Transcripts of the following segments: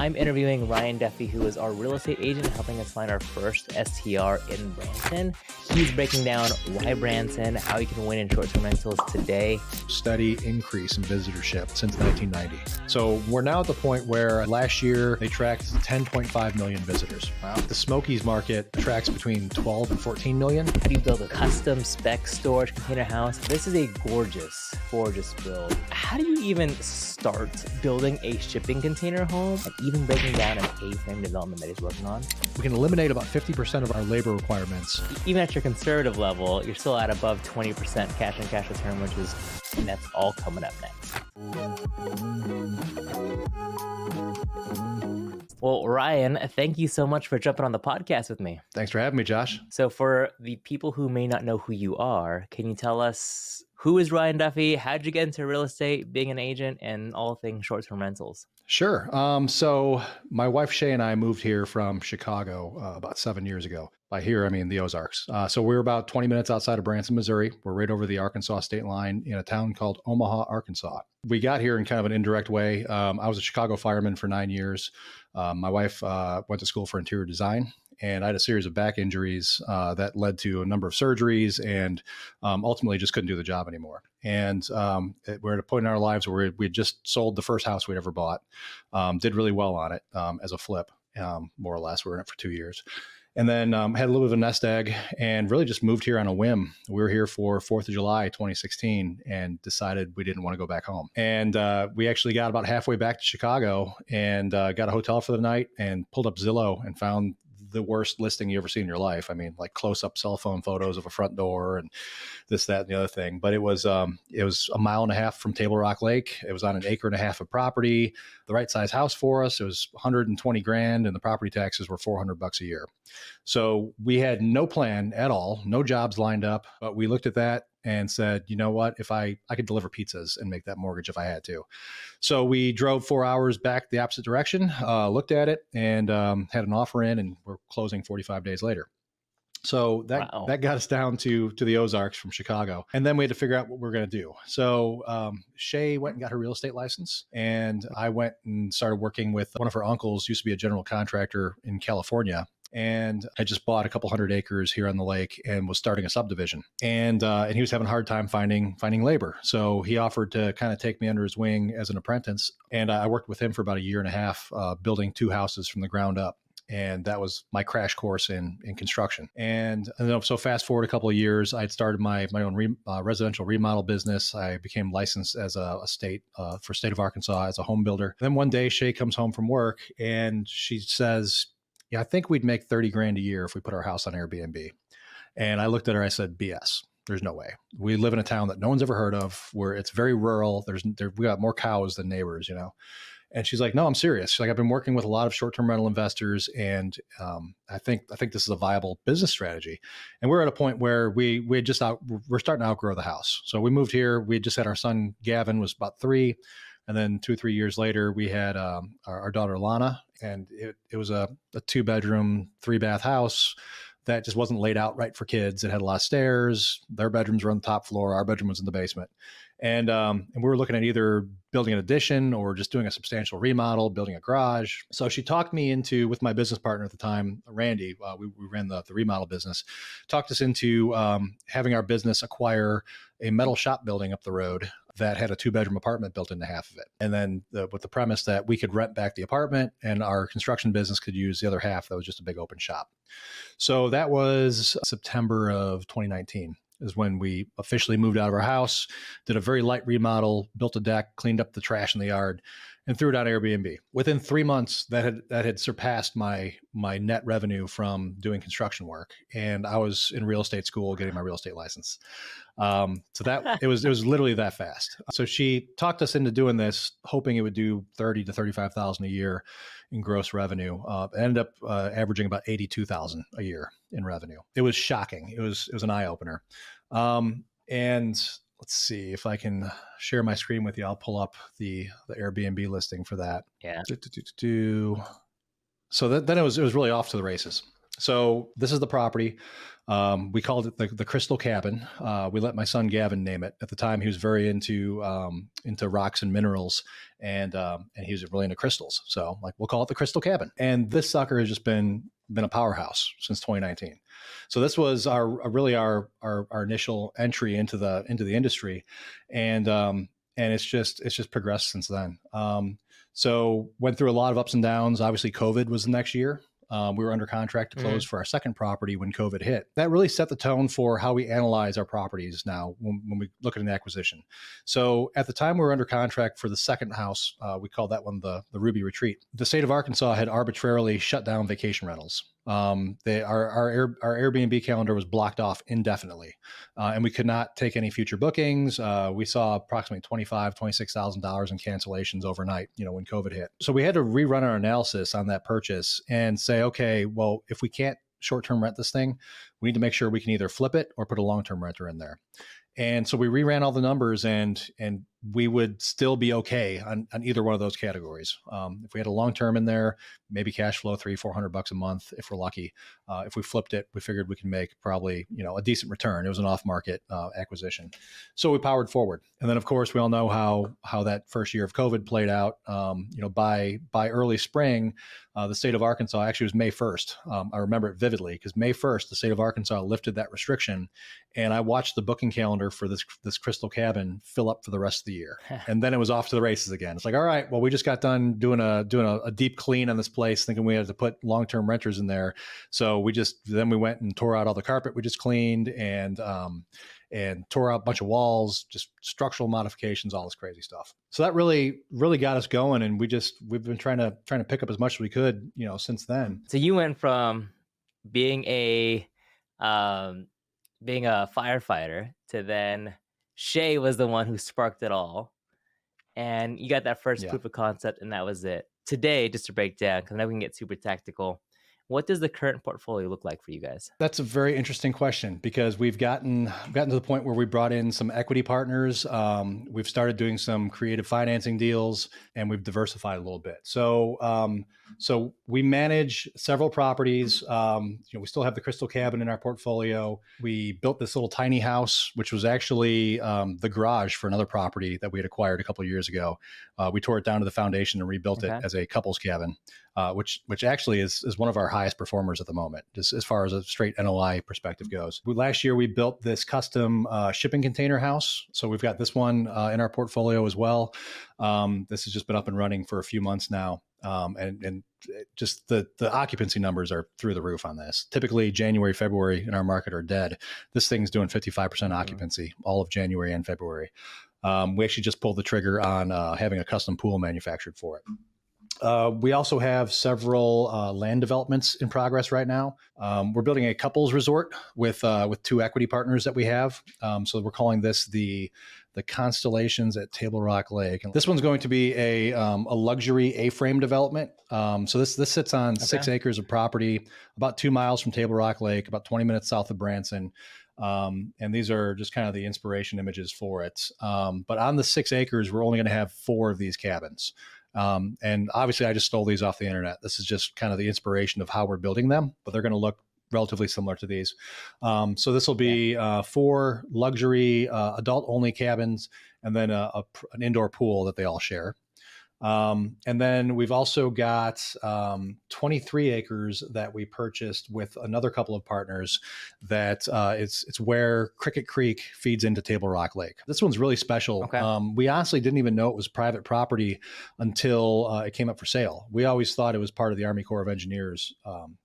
I'm interviewing Ryan Duffy, who is our real estate agent helping us find our first STR in Branson. He's breaking down why Branson, how you can win in short-term rentals today. Steady increase in visitorship since 1990. So we're now at the point where last year they tracked 10.5 million visitors. Wow. The Smokies market tracks between 12 and 14 million. How do you build a custom spec storage container house? This is a gorgeous, gorgeous build. How do you even start building a shipping container home and even breaking down an A-frame development that he's working on? We can eliminate about 50% of our labor requirements. Even at your conservative level, you're still at above 20% cash on cash return, and that's all coming up next. Well, Ryan, thank you so much for jumping on the podcast with me. Thanks for having me, Josh. So for the people who may not know who you are, can you tell us who is Ryan Duffy? How did you get into real estate, being an agent, and all things short-term rentals? Sure. So my wife, Shay, and I moved here from Chicago about 7 years ago. By here, I mean the Ozarks. So we're about 20 minutes outside of Branson, Missouri. We're right over the Arkansas state line in a town called Omaha, Arkansas. We got here in kind of an indirect way. I was a Chicago fireman for 9 years. My wife went to school for interior design, and I had a series of back injuries that led to a number of surgeries and ultimately just couldn't do the job anymore. And we're at a point in our lives where we just sold the first house we'd ever bought, did really well on it as a flip, more or less. We were in it for 2 years. And then had a little bit of a nest egg and really just moved here on a whim. We were here for 4th of July, 2016, and decided we didn't want to go back home. And we actually got about halfway back to Chicago and got a hotel for the night and pulled up Zillow and found the worst listing you ever see in your life. I mean, like close-up cell phone photos of a front door and this, that, and the other thing. But it was a mile and a half from Table Rock Lake. It was on an acre and a half of property, the right size house for us. It was $120,000 and the property taxes were $400 a year. So we had no plan at all, no jobs lined up, but we looked at that and said, you know what, if I could deliver pizzas and make that mortgage if I had to. So we drove 4 hours back the opposite direction, looked at it and had an offer in, and we're closing 45 days later. So that got us down to the Ozarks from Chicago. And then we had to figure out what we're going to do. So Shay went and got her real estate license, and I went and started working with one of her uncles, used to be a general contractor in California. And I just bought a couple 100 acres here on the lake and was starting a subdivision. And he was having a hard time finding labor. So he offered to kind of take me under his wing as an apprentice. And I worked with him for about a year and a half, building 2 houses from the ground up. And that was my crash course in construction. And so fast forward a couple of years, I'd started my own residential remodel business. I became licensed as a state for state of Arkansas as a home builder. Then one day Shay comes home from work and she says, yeah, I think we'd make $30,000 a year if we put our house on Airbnb. And I looked at her, I said, BS. There's no way. We live in a town that no one's ever heard of, where it's very rural. We got more cows than neighbors, you know? And she's like, no, I'm serious. She's like, I've been working with a lot of short-term rental investors, and I think this is a viable business strategy. And we're at a point where we're starting to outgrow the house. So we moved here. We just had our son, Gavin, was about 3. And then 2 or 3 years later, we had our daughter, Lana, and it was a 2-bedroom, 3-bath house that just wasn't laid out right for kids. It had a lot of stairs. Their bedrooms were on the top floor. Our bedroom was in the basement. And we were looking at either building an addition or just doing a substantial remodel, building a garage. So she talked me into, with my business partner at the time, Randy, we ran the remodel business, talked us into having our business acquire a metal shop building up the road that had a 2-bedroom apartment built into half of it. And then with the premise that we could rent back the apartment and our construction business could use the other half that was just a big open shop. So that was September of 2019 is when we officially moved out of our house, did a very light remodel, built a deck, cleaned up the trash in the yard, and threw it on Airbnb. Within 3 months, that had surpassed my net revenue from doing construction work. And I was in real estate school getting my real estate license. So that it was literally that fast. So she talked us into doing this, hoping it would do $30,000 to $35,000 a year in gross revenue. It ended up averaging about $82,000 a year in revenue. It was shocking. It was an eye opener. And let's see if I can share my screen with you. I'll pull up the Airbnb listing for that. Yeah. So then it was really off to the races. So this is the property. We called it the Crystal Cabin. We let my son Gavin name it. At the time, he was very into rocks and minerals, and he was really into crystals. So like, we'll call it the Crystal Cabin. And this sucker has just been a powerhouse since 2019. So this was our initial entry into the industry, and it's just progressed since then. So went through a lot of ups and downs. Obviously, COVID was the next year. We were under contract to close for our second property when COVID hit. That really set the tone for how we analyze our properties now when we look at an acquisition. So at the time we were under contract for the second house, we called that one the Ruby Retreat. The state of Arkansas had arbitrarily shut down vacation rentals. Our Airbnb calendar was blocked off indefinitely, and we could not take any future bookings. We saw approximately $26,000 in cancellations overnight, when COVID hit. So we had to rerun our analysis on that purchase and say, okay, well, if we can't short-term rent this thing, we need to make sure we can either flip it or put a long-term renter in there. And so we reran all the numbers, and we would still be okay on either one of those categories. If we had a long term in there, maybe cash flow $300-400 a month if we're lucky. If we flipped it, we figured we can make probably a decent return. It was an off market acquisition, so we powered forward. And then of course we all know how that first year of COVID played out. By early spring, the state of Arkansas, actually it was May 1st. I remember it vividly because May 1st, the state of Arkansas lifted that restriction, and I watched the booking calendar for this Crystal Cabin fill up for the rest of the year. And then it was off to the races again. It's like, all right, well, we just got done doing a deep clean on this place, thinking we had to put long-term renters in there. So we went and tore out all the carpet we just cleaned, and tore out a bunch of walls, just structural modifications, all this crazy stuff. So that really, really got us going. And we've been trying to pick up as much as we could, since then. So you went from being a firefighter to then Shay was the one who sparked it all. And you got that first proof of concept, and that was it. Today, just to break down, because now we can get super tactical, what does the current portfolio look like for you guys? That's a very interesting question, because we've gotten to the point where we brought in some equity partners. We've started doing some creative financing deals, and we've diversified a little bit. So we manage several properties. We still have the Crystal Cabin in our portfolio. We built this little tiny house, which was actually the garage for another property that we had acquired a couple of years ago. We tore it down to the foundation and rebuilt it as a couples cabin, which actually is one of our highest performers at the moment, just as far as a straight NOI perspective goes. Last year, we built this custom shipping container house. So we've got this one in our portfolio as well. This has just been up and running for a few months now. And just the occupancy numbers are through the roof on this. Typically January, February in our market are dead. This thing's doing 55% occupancy all of January and February. We actually just pulled the trigger on having a custom pool manufactured for it. We also have several land developments in progress right now. We're building a couples resort with two equity partners that we have. So we're calling this the Constellations at Table Rock Lake. And this one's going to be a luxury A-frame development. So this sits on 6 acres of property, about 2 miles from Table Rock Lake, about 20 minutes south of Branson. And these are just kind of the inspiration images for it. But on the 6 acres, we're only going to have 4 of these cabins. And obviously I just stole these off the internet. This is just kind of the inspiration of how we're building them, but they're going to look relatively similar to these. So this will be 4 luxury adult only cabins, and then an indoor pool that they all share. And then we've also got 23 acres that we purchased with another couple of partners that it's where Cricket Creek feeds into Table Rock Lake. This one's really special. We honestly didn't even know it was private property until it came up for sale. We always thought it was part of the Army Corps of Engineers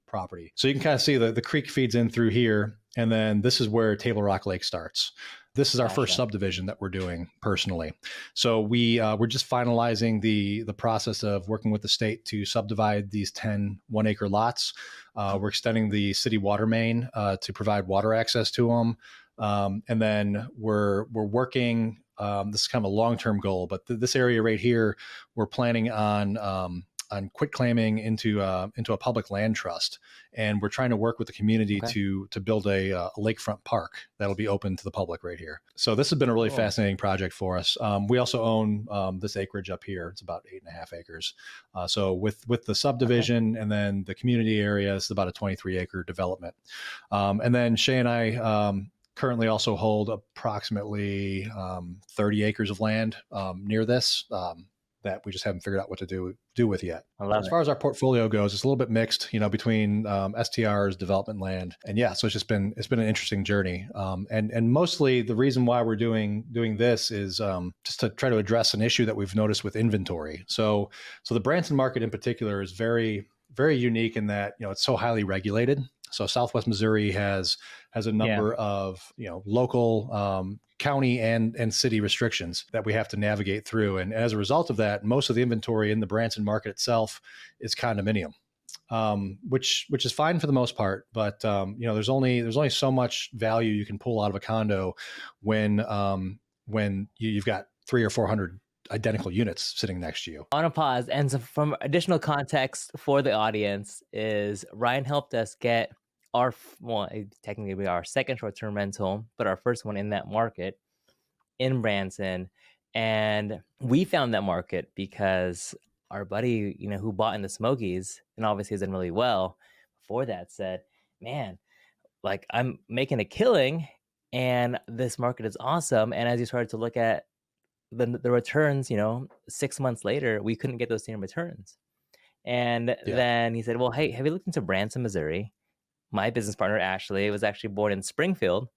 property. So you can kind of see the creek feeds in through here, and then this is where Table Rock Lake starts. This is our first subdivision that we're doing personally. So we're just finalizing the process of working with the state to subdivide these 10 1-acre lots. We're extending the city water main to provide water access to them. And then we're working, this is kind of a long-term goal, but this area right here, we're planning on quit claiming into a public land trust, and we're trying to work with the community Okay. to build a lakefront park that'll be open to the public right here. So this has been a really Cool. fascinating project for us. We also own this acreage up here. It's about 8.5 acres. So with the subdivision and then the community area, it's about a 23-acre development. And then Shay and I currently also hold approximately 30 acres of land near this that we just haven't figured out what to do with yet. I love As it. far as our portfolio goes, it's a little bit mixed, between STRs, development land, and yeah, so it's been an interesting journey. And mostly the reason why we're doing this is just to try to address an issue that we've noticed with inventory. So the Branson market in particular is very, very unique in that it's so highly regulated. So Southwest Missouri has a number of local county and city restrictions that we have to navigate through, and as a result of that, most of the inventory in the Branson market itself is condominium, which is fine for the most part. But there's only so much value you can pull out of a condo when you've got 300 or 400 identical units sitting next to you. On a pause, and so from additional context for the audience is Ryan helped us get technically we are our second short-term rental, but our first one in that market in Branson. And we found that market because our buddy, who bought in the Smokies and obviously has done really well before that, said, man, like I'm making a killing and this market is awesome. And as you started to look at the returns, 6 months later, we couldn't get those same returns. And then he said, well, hey, have you looked into Branson, Missouri? My business partner, Ashley, was actually born in Springfield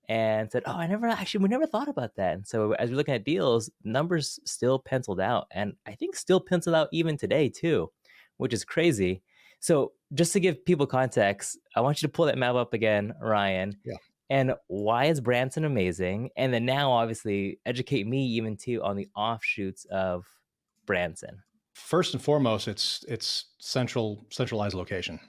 and said, oh, we never thought about that. And so as we're looking at deals, numbers still penciled out. And I think still penciled out even today too, which is crazy. So just to give people context, I want you to pull that map up again, Ryan. Yeah. And why is Branson amazing? And then now obviously educate me even too on the offshoots of Branson. First and foremost, it's centralized location.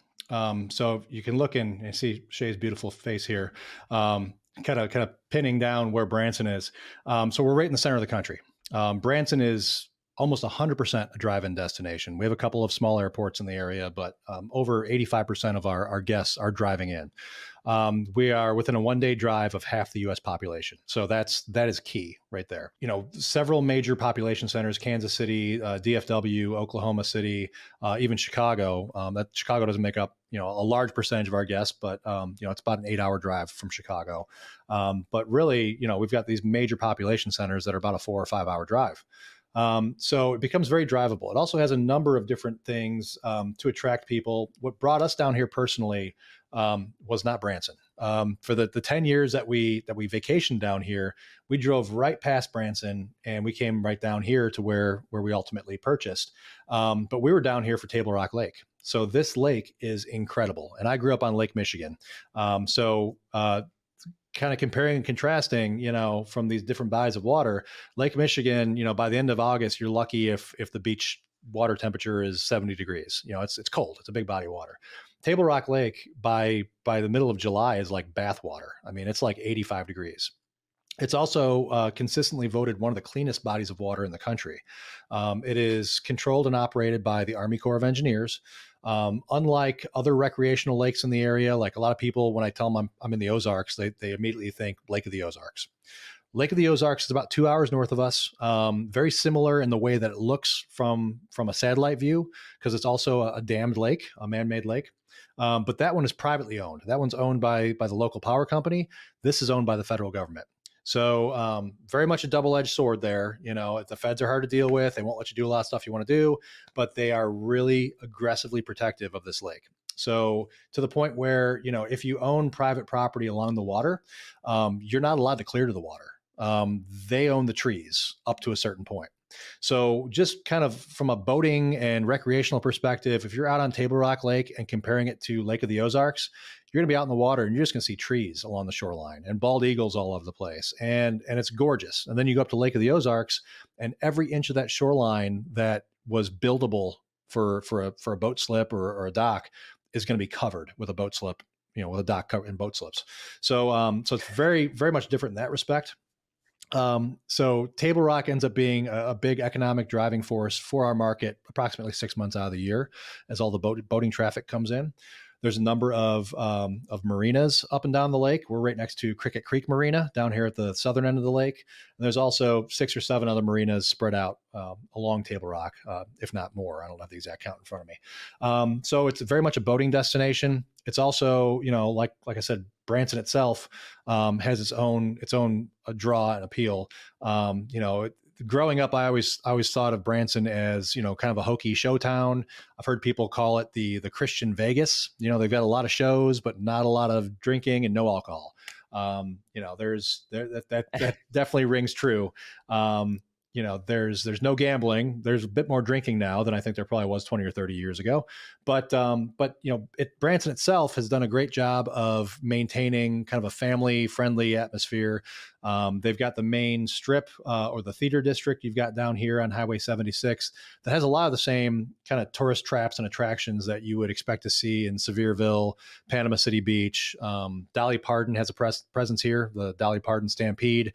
So you can look in and see Shay's beautiful face here, kind of pinning down where Branson is. So we're right in the center of the country. Branson is almost 100% a drive-in destination. We have a couple of small airports in the area, but over 85% of our guests are driving in. We are within a one-day drive of half the U.S. population. So that is key right there. Several major population centers, Kansas City, DFW, Oklahoma City, even Chicago. That Chicago doesn't make up, a large percentage of our guests, but, it's about an 8-hour drive from Chicago. But really, we've got these major population centers that are about a 4 or 5 hour drive. So it becomes very drivable. It also has a number of different things to attract people. What brought us down here personally was not Branson. For the 10 years that we vacationed down here, we drove right past Branson and we came right down here to where we ultimately purchased. But we were down here for Table Rock Lake. So this lake is incredible. And I grew up on Lake Michigan. Kind of comparing and contrasting, from these different bodies of water, Lake Michigan, by the end of August, you're lucky if the beach water temperature is 70 degrees. It's cold. It's a big body of water. Table Rock Lake by the middle of July is like bath water. I mean, it's like 85 degrees. It's also consistently voted one of the cleanest bodies of water in the country. It is controlled and operated by the Army Corps of Engineers. Unlike other recreational lakes in the area, like a lot of people, when I tell them I'm in the Ozarks, they immediately think Lake of the Ozarks. Lake of the Ozarks is about 2 hours north of us. Very similar in the way that it looks from a satellite view, because it's also a dammed lake, a man-made lake. But that one is privately owned. That one's owned by the local power company. This is owned by the federal government. So very much a double-edged sword there. The feds are hard to deal with. They won't let you do a lot of stuff you want to do, but they are really aggressively protective of this lake. So to the point where, if you own private property along the water, you're not allowed to clear to the water. They own the trees up to a certain point. So just kind of from a boating and recreational perspective, if you're out on Table Rock Lake and comparing it to Lake of the Ozarks, you're going to be out in the water and you're just going to see trees along the shoreline and bald eagles all over the place. And it's gorgeous. And then you go up to Lake of the Ozarks and every inch of that shoreline that was buildable for a boat slip or a dock is going to be covered with a boat slip, with a dock covered in boat slips. So it's very, very much different in that respect. So Table Rock ends up being a big economic driving force for our market approximately 6 months out of the year as all the boating traffic comes in. There's a number of marinas up and down the lake. We're right next to Cricket Creek Marina down here at the southern end of the lake. And there's also 6 or 7 other marinas spread out along Table Rock, if not more. I don't have the exact count in front of me. So it's very much a boating destination. It's also, like I said, Branson itself has its own draw and appeal. Growing up, I always thought of Branson as kind of a hokey show town. I've heard people call it the Christian Vegas. They've got a lot of shows, but not a lot of drinking and no alcohol. That definitely rings true. There's no gambling. There's a bit more drinking now than I think there probably was 20 or 30 years ago. But Branson itself has done a great job of maintaining kind of a family friendly atmosphere. They've got the main strip or the theater district you've got down here on Highway 76 that has a lot of the same kind of tourist traps and attractions that you would expect to see in Sevierville, Panama City Beach. Dolly Parton has a presence here, the Dolly Parton Stampede.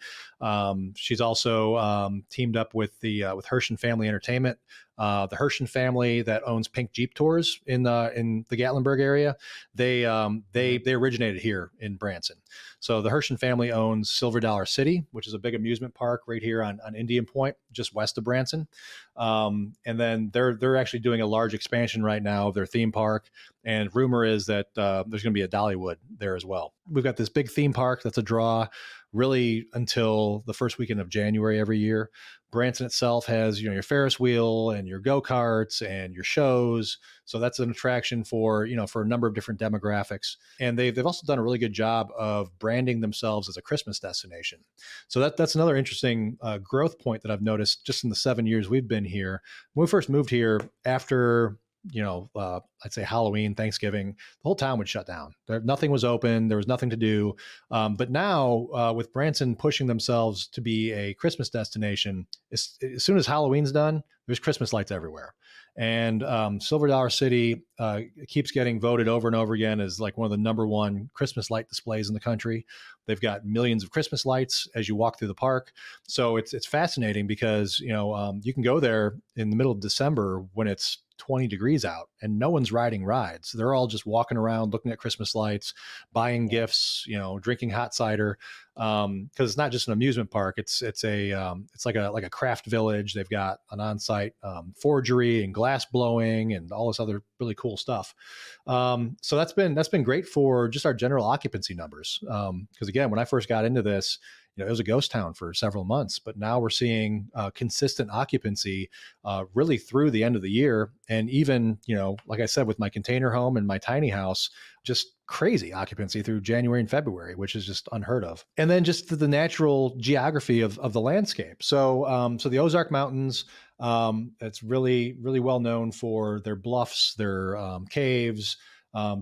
She's also teamed up with with Hershen Family Entertainment. The Hershen family that owns Pink Jeep Tours in the Gatlinburg area, they originated here in Branson. So the Hershen family owns Silver Dollar City, which is a big amusement park right here on Indian Point, just west of Branson. And then they're actually doing a large expansion right now of their theme park. And rumor is that there's going to be a Dollywood there as well. We've got this big theme park that's a draw really until the first weekend of January every year. Branson itself has, your Ferris wheel and your go-karts and your shows. So that's an attraction for a number of different demographics. And they've also done a really good job of branding themselves as a Christmas destination. So that's another interesting growth point that I've noticed just in the 7 years we've been here. When we first moved here after I'd say Halloween, Thanksgiving, the whole town would shut down. Nothing was open. There was nothing to do. But now with Branson pushing themselves to be a Christmas destination, as soon as Halloween's done, there's Christmas lights everywhere. And Silver Dollar City keeps getting voted over and over again as like one of the number one Christmas light displays in the country. They've got millions of Christmas lights as you walk through the park. So it's fascinating because, you can go there in the middle of December when it's 20 degrees out and no one's riding rides. They're all just walking around, looking at Christmas lights, buying gifts, drinking hot cider. Cause it's not just an amusement park. It's like a craft village. They've got an on-site, forgery and glass blowing and all this other really cool stuff. So that's been great for just our general occupancy numbers. Cause again, when I first got into this, it was a ghost town for several months, but now we're seeing consistent occupancy really through the end of the year. And even, like I said, with my container home and my tiny house, just crazy occupancy through January and February, which is just unheard of. And then just the natural geography of the landscape. So the Ozark Mountains, it's really, really well known for their bluffs, their caves.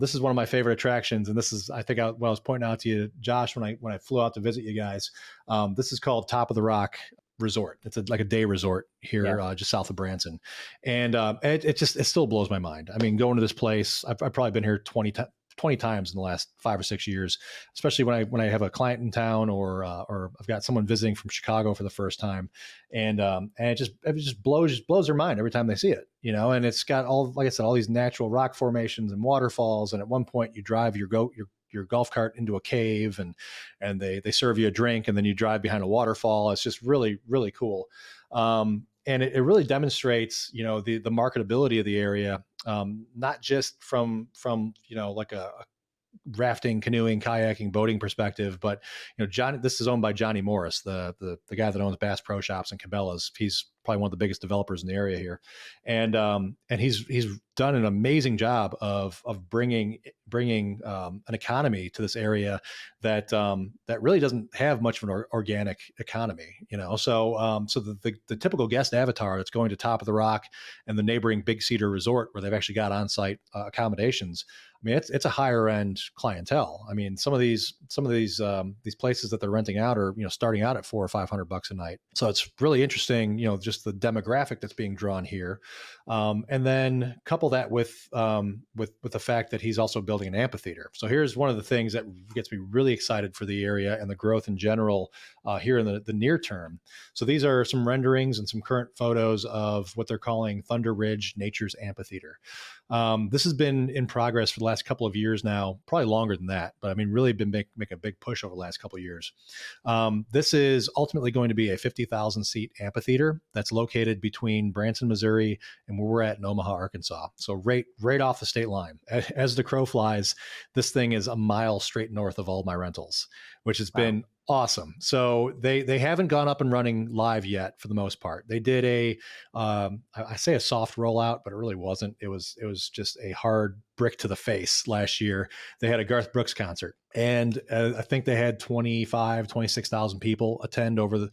This is one of my favorite attractions. And this is, I think what I was pointing out to you, Josh, when I flew out to visit you guys, this is called Top of the Rock Resort. It's like a day resort here, just south of Branson. And it still blows my mind. I mean, going to this place, I've probably been here 20 times in the last 5 or 6 years, especially when I have a client in town or I've got someone visiting from Chicago for the first time. And it just blows their mind every time they see it, and it's got like I said, all these natural rock formations and waterfalls. And at one point you drive your golf cart into a cave and they serve you a drink and then you drive behind a waterfall. It's just really, really cool. And it really demonstrates, the marketability of the area, not just from like a rafting, canoeing, kayaking, boating perspective, but this is owned by Johnny Morris, the guy that owns Bass Pro Shops and Cabela's. He's probably one of the biggest developers in the area here, and he's done an amazing job of bringing an economy to this area that really doesn't have much of an organic economy, So the typical guest avatar that's going to Top of the Rock and the neighboring Big Cedar Resort, where they've actually got on-site accommodations, I mean, it's a higher end clientele. I mean, some of these places that they're renting out are starting out at $400 or $500 a night. So it's really interesting, just the demographic that's being drawn here. And then couple that with the fact that he's also building an amphitheater. So here's one of the things that gets me really excited for the area and the growth in general here in the near term. So these are some renderings and some current photos of what they're calling Thunder Ridge Nature's Amphitheater. This has been in progress for the last couple of years now, probably longer than that, but I mean, really been making a big push over the last couple of years. This is ultimately going to be a 50,000 seat amphitheater that's located between Branson, Missouri, and where we're at in Omaha, Arkansas. So right off the state line. As the crow flies, this thing is a mile straight north of all my rentals, which has been awesome. So they haven't gone up and running live yet for the most part. They did I say a soft rollout, but it really wasn't. It was just a hard brick to the face last year. They had a Garth Brooks concert, and I think they had 26,000 people attend over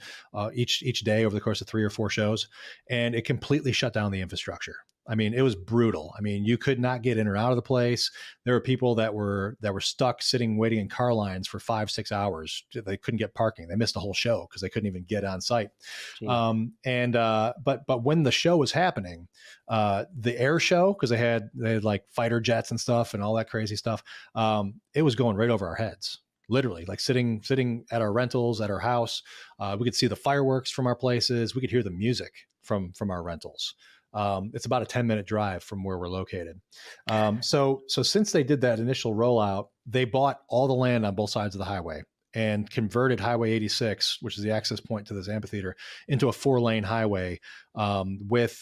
each day over the course of 3 or 4 shows, and it completely shut down the infrastructure. I mean, it was brutal. I mean, you could not get in or out of the place. There were people that were stuck sitting, waiting in car lines for 5-6 hours. They couldn't get parking. They missed the whole show because they couldn't even get on site. But when the show was happening, the air show, because they had like fighter jets and stuff and all that crazy stuff, it was going right over our heads. Literally, like sitting at our rentals, at our house. We could see the fireworks from our places. We could hear the music from our rentals. It's about a 10-minute drive from where we're located. So since they did that initial rollout, they bought all the land on both sides of the highway and converted Highway 86, which is the access point to this amphitheater, into a 4-lane highway with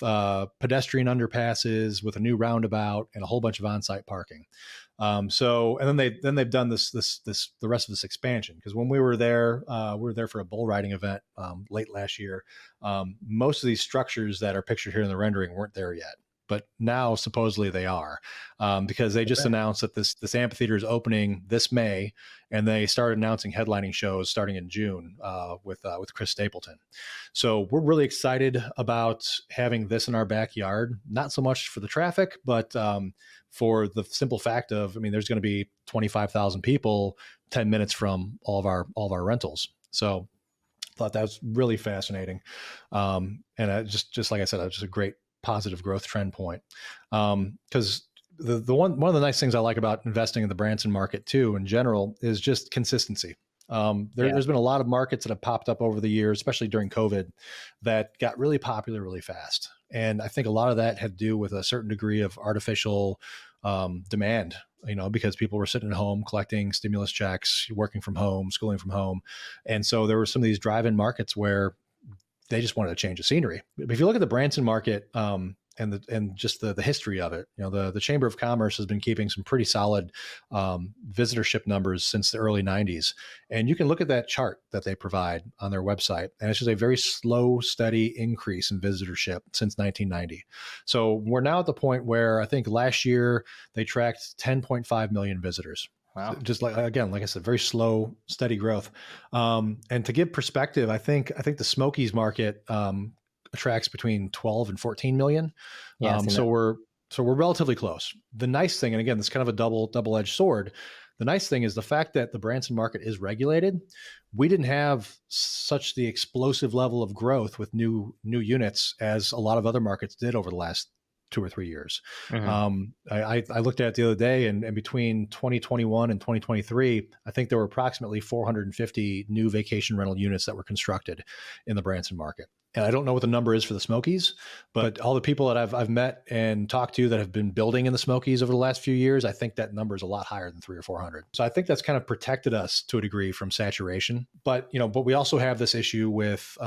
pedestrian underpasses, with a new roundabout, and a whole bunch of on-site parking. And then they've done the rest of this expansion, because when we were there for a bull riding event late last year. Most of these structures that are pictured here in the rendering weren't there yet, but now supposedly they are, because they just announced that this amphitheater is opening this May, and they started announcing headlining shows starting in June with Chris Stapleton. So we're really excited about having this in our backyard, not so much for the traffic, but for the simple fact of, I mean, there's going to be 25,000 people 10 minutes from all of our rentals. So I thought that was really fascinating. And just like I said, it was just a great positive growth trend point. Because one of the nice things I like about investing in the Branson market too, in general, is just consistency. There's been a lot of markets that have popped up over the years, especially during COVID, that got really popular really fast. And I think a lot of that had to do with a certain degree of artificial demand, because people were sitting at home collecting stimulus checks, working from home, schooling from home. And so there were some of these drive-in markets where they just wanted to change the scenery. If you look at the Branson market and just the history of it, the Chamber of Commerce has been keeping some pretty solid visitorship numbers since the early 90s. And you can look at that chart that they provide on their website, and it's just a very slow, steady increase in visitorship since 1990. So we're now at the point where I think last year they tracked 10.5 million visitors. Wow. Just like I said, very slow, steady growth. And to give perspective, I think the Smokies market attracts between 12 and 14 million. So we're relatively close. The nice thing, and again, it's kind of a double-edged sword. The nice thing is the fact that the Branson market is regulated. We didn't have such the explosive level of growth with new units as a lot of other markets did over the last 2 or 3 years. Mm-hmm. I looked at it the other day, and between 2021 and 2023, I think there were approximately 450 new vacation rental units that were constructed in the Branson market. And I don't know what the number is for the Smokies, but all the people that I've met and talked to that have been building in the Smokies over the last few years, I think that number is a lot higher than 300 or 400. So I think that's kind of protected us to a degree from saturation. But we also have this issue with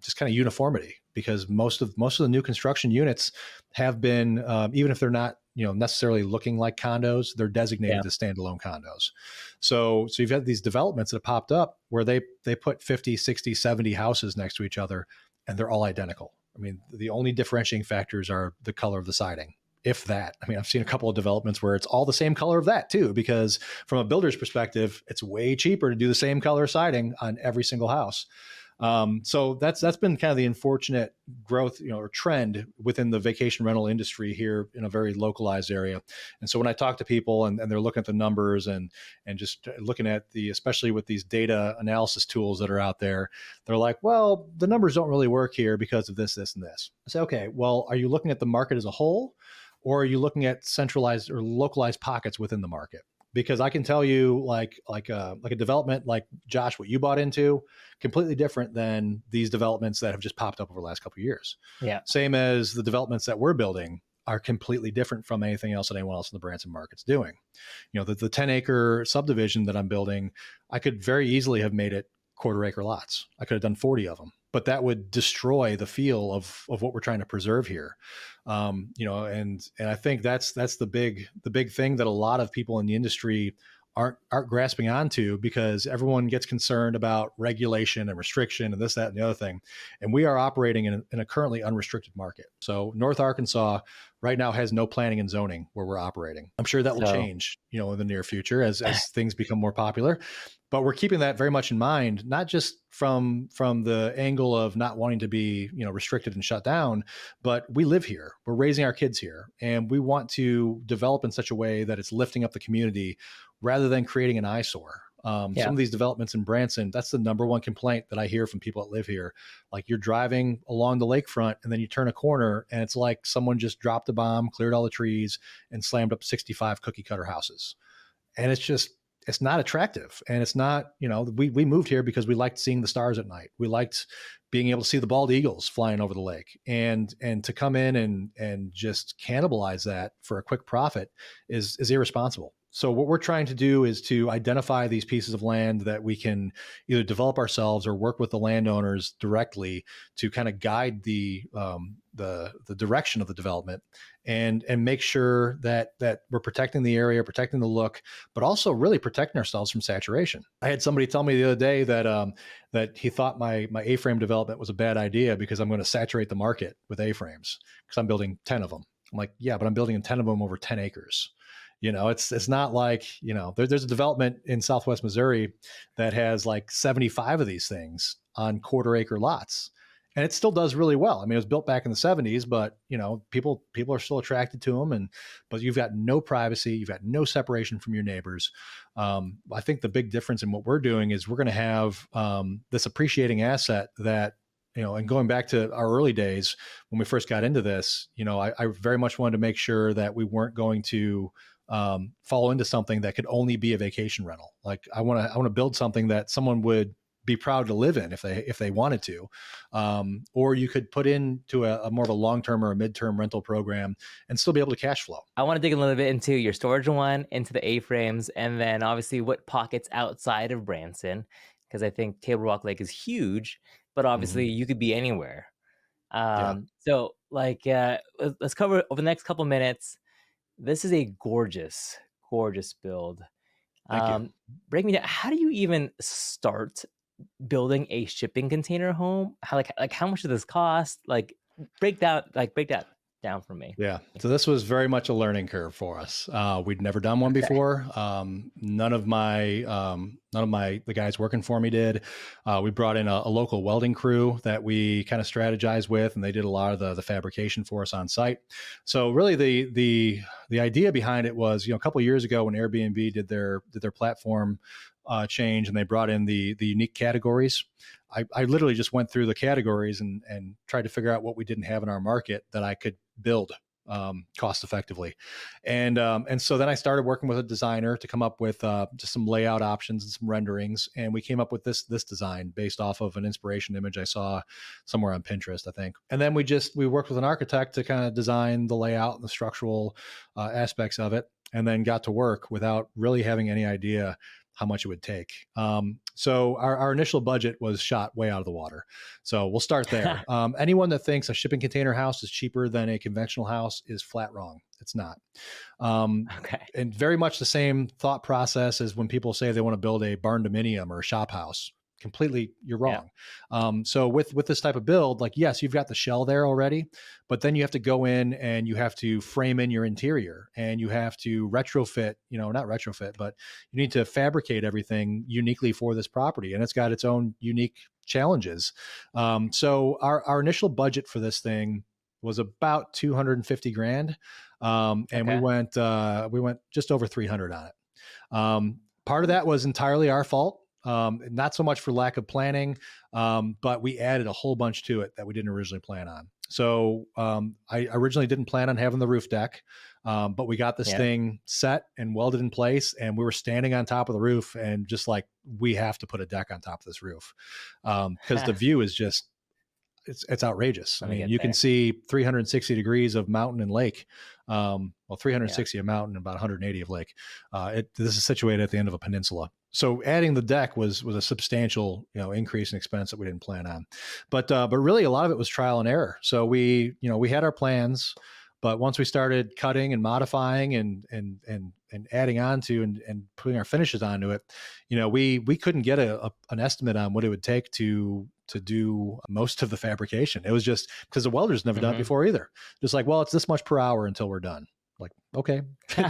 just kind of uniformity, because most of the new construction units have been, even if they're not necessarily looking like condos, they're designated as standalone condos. So you've had these developments that have popped up where they put 50, 60, 70 houses next to each other, and they're all identical. I mean, the only differentiating factors are the color of the siding, if that. I mean, I've seen a couple of developments where it's all the same color of that too, because from a builder's perspective, it's way cheaper to do the same color siding on every single house. So that's been kind of the unfortunate growth, or trend within the vacation rental industry here in a very localized area. And so when I talk to people and they're looking at the numbers and just looking at especially with these data analysis tools that are out there, they're like, well, the numbers don't really work here because of this, this, and this. I say, okay, well, are you looking at the market as a whole, or are you looking at centralized or localized pockets within the market? Because I can tell you, like a development like Josh, what you bought into, completely different than these developments that have just popped up over the last couple of years. Yeah. Same as the developments that we're building are completely different from anything else that anyone else in the Branson market's doing. The 10-acre subdivision that I'm building, I could very easily have made it quarter-acre lots. I could have done 40 of them, but that would destroy the feel of what we're trying to preserve here. And I think that's the big thing that a lot of people in the industry aren't grasping onto, because everyone gets concerned about regulation and restriction and this, that, and the other thing. And we are operating in a currently unrestricted market. So North Arkansas right now has no planning and zoning where we're operating. I'm sure that will change, in the near future as things become more popular. But we're keeping that very much in mind, not just from the angle of not wanting to be, restricted and shut down, but we live here, we're raising our kids here, and we want to develop in such a way that it's lifting up the community rather than creating an eyesore. Some of these developments in Branson, that's the number one complaint that I hear from people that live here. Like, you're driving along the lakefront and then you turn a corner and it's like someone just dropped a bomb, cleared all the trees, and slammed up 65 cookie cutter houses. And it's not attractive. And it's not, we moved here because we liked seeing the stars at night. We liked being able to see the bald eagles flying over the lake, and to come in and just cannibalize that for a quick profit is irresponsible. So what we're trying to do is to identify these pieces of land that we can either develop ourselves or work with the landowners directly to kind of guide the direction of the development, and make sure that we're protecting the area, protecting the look, but also really protecting ourselves from saturation. I had somebody tell me the other day that he thought my A-frame development was a bad idea because I'm going to saturate the market with A-frames because I'm building 10 of them. I'm like, yeah, but I'm building 10 of them over 10 acres. It's not like, there's a development in Southwest Missouri that has like 75 of these things on quarter-acre lots. And it still does really well. I mean, it was built back in the 70s, but people are still attracted to them. But you've got no privacy, you've got no separation from your neighbors. I think the big difference in what we're doing is we're going to have this appreciating asset that, and going back to our early days when we first got into this, I very much wanted to make sure that we weren't going to fall into something that could only be a vacation rental. Like, I want to build something that someone would be proud to live in if they wanted to, or you could put into a more of a long-term or a midterm rental program and still be able to cash flow. I want to dig a little bit into your storage one, into the A-frames, and then obviously what pockets outside of Branson, because I think Table Rock Lake is huge, but obviously you could be anywhere. So let's cover over the next couple minutes. This is a gorgeous build. Thank you. Break me down. How do you even start building a shipping container home? How much does this cost? Break that down for me. Yeah. So this was very much a learning curve for us. We'd never done one before. None of the guys working for me did. We brought in a local welding crew that we kind of strategized with, and they did a lot of the fabrication for us on site. So really the idea behind it was, a couple of years ago when Airbnb did their platform change and they brought in the unique categories. I literally just went through the categories and tried to figure out what we didn't have in our market that I could build cost effectively. And so then I started working with a designer to come up with just some layout options and some renderings. And we came up with this design based off of an inspiration image I saw somewhere on Pinterest, I think. And then we worked with an architect to kind of design the layout and the structural aspects of it, and then got to work without really having any idea how much it would take. So our initial budget was shot way out of the water. So we'll start there. Anyone that thinks a shipping container house is cheaper than a conventional house is flat wrong. It's not. Okay. And very much the same thought process as when people say they want to build a barn dominium or a shop house. completely, you're Yeah. wrong. So with this type of build, like, yes, you've got the shell there already, but then you have to go in and you have to frame in your interior, and you have to retrofit, not retrofit, but you need to fabricate everything uniquely for this property, and it's got its own unique challenges. So our initial budget for this thing was about 250 grand. And we Okay. went just over 300 on it. Part of that was entirely our fault. Not so much for lack of planning, but we added a whole bunch to it that we didn't originally plan on. So I originally didn't plan on having the roof deck, but we got this Yeah. thing set and welded in place, and we were standing on top of the roof and just like, we have to put a deck on top of this roof, because the view is just, it's outrageous. I Let me mean, get you there. can see 360 degrees of mountain and lake. Well, 360 of mountain and about 180 of lake. This is situated at the end of a peninsula. So adding the deck was a substantial, increase in expense that we didn't plan on. But really a lot of it was trial and error. So we had our plans, but once we started cutting and modifying and adding on to and putting our finishes onto it, we couldn't get an estimate on what it would take to do most of the fabrication. It was just because the welder's never done it before either. Just like, well, it's this much per hour until we're done. Like, okay,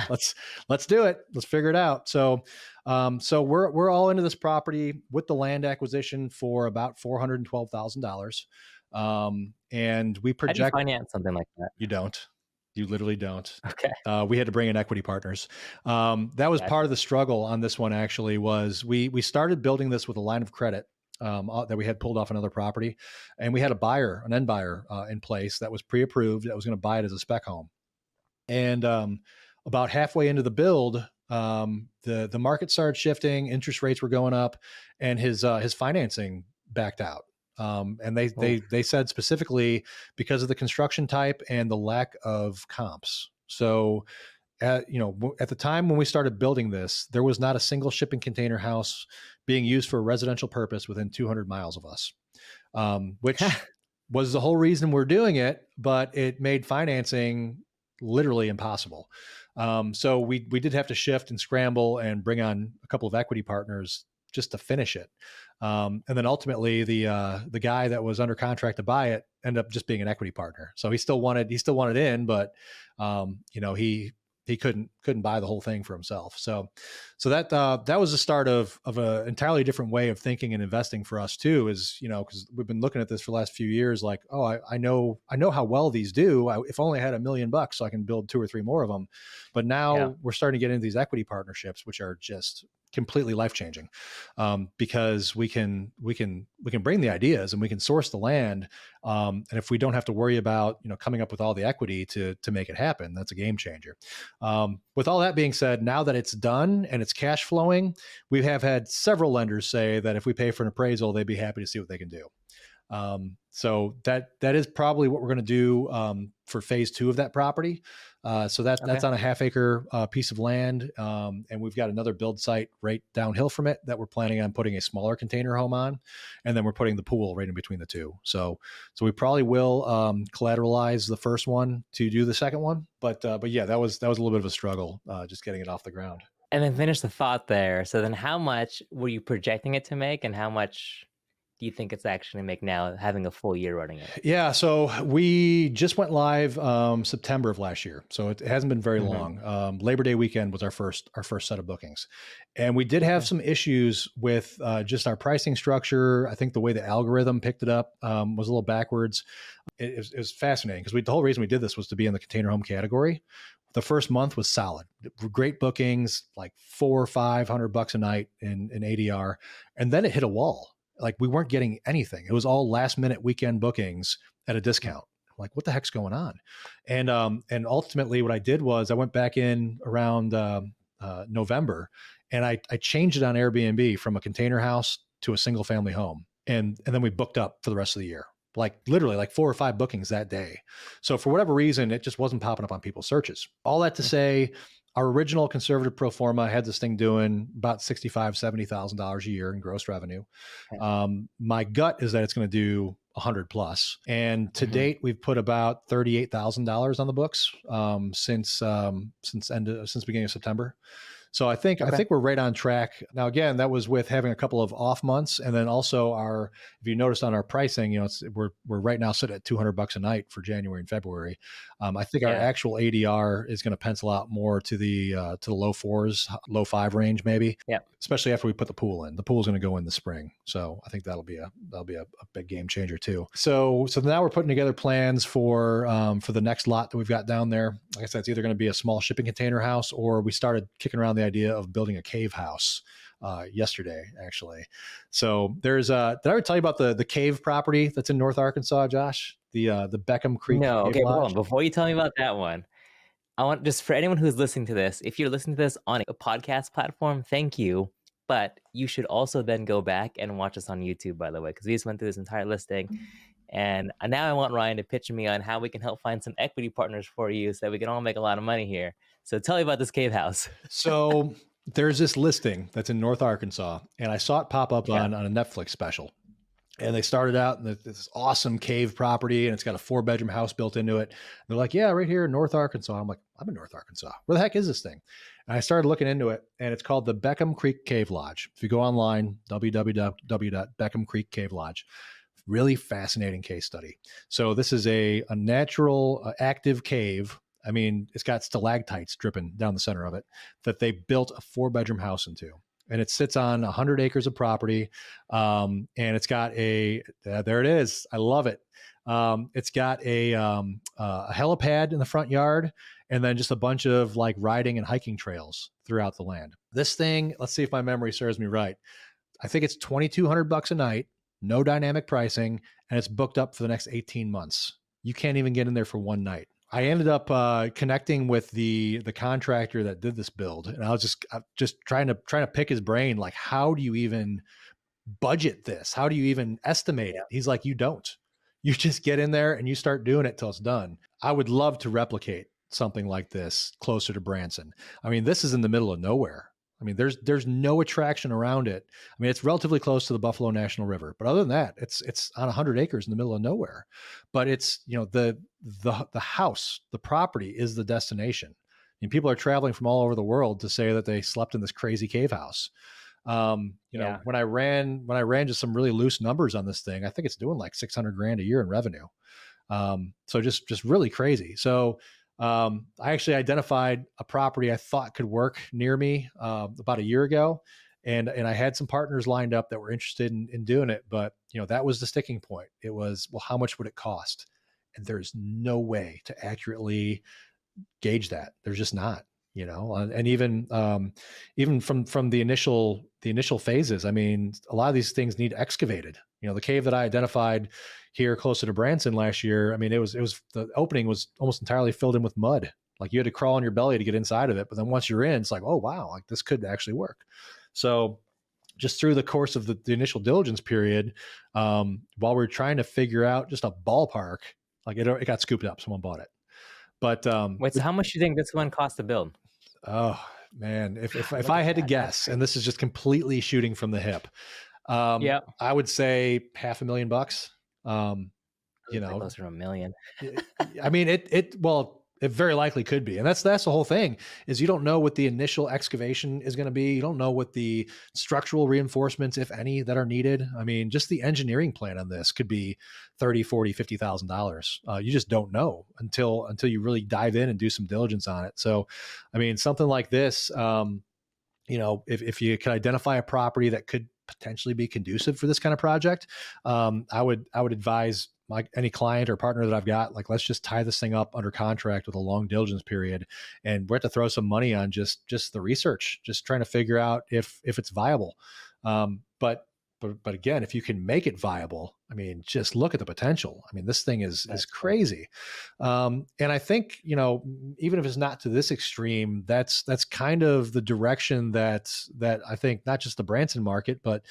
let's do it. Let's figure it out. So we're all into this property with the land acquisition for about $412,000. And we How do you project. finance something like that? You don't. You literally don't. Okay. We had to bring in equity partners. That was Gotcha. part of the struggle on this one. Actually, was we started building this with a line of credit that we had pulled off another property, and we had an end buyer in place that was pre-approved, that was going to buy it as a spec home. And about halfway into the build, the market started shifting, interest rates were going up, and his financing backed out. And they said specifically because of the construction type and the lack of comps. So at the time when we started building this, there was not a single shipping container house being used for a residential purpose within 200 miles of us, which was the whole reason we're doing it, but it made financing literally impossible. So we did have to shift and scramble and bring on a couple of equity partners just to finish it. And then ultimately the guy that was under contract to buy it ended up just being an equity partner. So he still wanted in, but he couldn't buy the whole thing for himself. So that was the start of an entirely different way of thinking and investing for us too, is, because we've been looking at this for the last few years, like, oh, I know how well these do. If only I had $1 million so I can build 2 or 3 more of them. But now we're starting to get into these equity partnerships, which are just completely life-changing, because we can bring the ideas and we can source the land. And if we don't have to worry about, coming up with all the equity to make it happen, that's a game changer. With all that being said, now that it's done and it's cash flowing, we have had several lenders say that if we pay for an appraisal, they'd be happy to see what they can do. So that is probably what we're going to do for phase 2 of that property. So that's on a 1/2 acre piece of land. And we've got another build site right downhill from it that we're planning on putting a smaller container home on. And then we're putting the pool right in between the two. So we probably will collateralize the first one to do the second one. But yeah, that was a little bit of a struggle, just getting it off the ground. And then finish the thought there. So then how much were you projecting it to make, and how much do you think it's actually make now, having a full year running it? Yeah, so we just went live September of last year, so it hasn't been very long. Labor Day weekend was our first set of bookings, and we did have some issues with just our pricing structure. I think the way the algorithm picked it up was a little backwards. It was fascinating because the whole reason we did this was to be in the container home category. The first month was solid, great bookings, like $400 or $500 a night in ADR, and then it hit a wall. Like, we weren't getting anything. It was all last minute weekend bookings at a discount. Like, what the heck's going on? And ultimately what I did was I went back in around November, and I changed it on Airbnb from a container house to a single family home. And then we booked up for the rest of the year, like literally like 4 or 5 bookings that day. So for whatever reason, it just wasn't popping up on people's searches. All that to say, our original conservative pro forma had this thing doing about $65,000, $70,000 a year in gross revenue. My gut is that it's going to do 100 plus. And to date, we've put about $38,000 on the books since beginning of September. So I think Okay. we're right on track. Now, again, that was with having a couple of off months, and then also if you noticed on our pricing, we're right now sitting at $200 a night for January and February. I think our Yeah. actual ADR is going to pencil out more to the low fours, low five range, maybe. Yeah. Especially after we put the pool in. The pool's going to go in the spring, so I think that'll be a big game changer too. So now we're putting together plans for the next lot that we've got down there. Like I said, it's either going to be a small shipping container house, or we started kicking around the idea of building a cave house yesterday, actually. So there's did I ever tell you about the cave property that's in North Arkansas, Josh? The Beckham Creek No. Cave Okay. Hold Lodge. on. Before you tell me about that one, I want, just for anyone who's listening to this, if you're listening to this on a podcast platform, thank you. But you should also then go back and watch us on YouTube, by the way, because we just went through this entire listing. And now I want Ryan to pitch me on how we can help find some equity partners for you so that we can all make a lot of money here. So tell me about this cave house. So there's this listing that's in North Arkansas, and I saw it pop up on a Netflix special. And they started out in this awesome cave property, and it's got a 4-bedroom house built into it. And they're like, yeah, right here in North Arkansas. I'm like, I'm in North Arkansas. Where the heck is this thing? And I started looking into it, and it's called the Beckham Creek Cave Lodge. If you go online, www.Beckham Creek Cave Lodge. Really fascinating case study. So this is a natural active cave. I mean, it's got stalactites dripping down the center of it that they built a 4-bedroom house into. And it sits on 100 acres of property. And it's got there it is. I love it. It's got a helipad in the front yard, and then just a bunch of like riding and hiking trails throughout the land. This thing, let's see if my memory serves me right. I think it's $2,200 a night, no dynamic pricing, and it's booked up for the next 18 months. You can't even get in there for one night. I ended up connecting with the contractor that did this build, and I was just trying to pick his brain. Like, how do you even budget this? How do you even estimate it? He's like, you don't. You just get in there and you start doing it till it's done. I would love to replicate something like this closer to Branson. I mean, this is in the middle of nowhere. I mean, there's no attraction around it. I mean, it's relatively close to the Buffalo National River, but other than that, it's on 100 acres in the middle of nowhere. But it's, the house, the property is the destination. And people are traveling from all over the world to say that they slept in this crazy cave house. When I ran just some really loose numbers on this thing, I think it's doing like $600,000 a year in revenue. So just really crazy. So I actually identified a property I thought could work near me about a year ago, and I had some partners lined up that were interested in doing it. But that was the sticking point. It was, well, how much would it cost? And there's no way to accurately gauge that. There's just not. And even from the initial phases, I mean, a lot of these things need excavated. The cave that I identified here closer to Branson last year, I mean, it was the opening was almost entirely filled in with mud. Like, you had to crawl on your belly to get inside of it. But then once you're in, it's like, oh wow, like this could actually work. So just through the course of the initial diligence period, while we're trying to figure out just a ballpark, like it got scooped up. Someone bought it. But wait, so how much do you think this one cost to build? Oh man, if I had to guess, and this is just completely shooting from the hip, I would say $500,000. Closer to $1 million. I mean, it very likely could be. And that's the whole thing, is you don't know what the initial excavation is going to be. You don't know what the structural reinforcements, if any, that are needed. I mean, just the engineering plan on this could be $30,000, $40,000, $50,000. You just don't know until you really dive in and do some diligence on it. So, I mean, something like this, if you can identify a property that could potentially be conducive for this kind of project, I would advise any client or partner that I've got, like, let's just tie this thing up under contract with a long diligence period. And we're have to throw some money on just the research, just trying to figure out if it's viable. But again, if you can make it viable, I mean, just look at the potential. I mean, this thing is crazy. And I think, even if it's not to this extreme, that's kind of the direction that I think not just the Branson market, but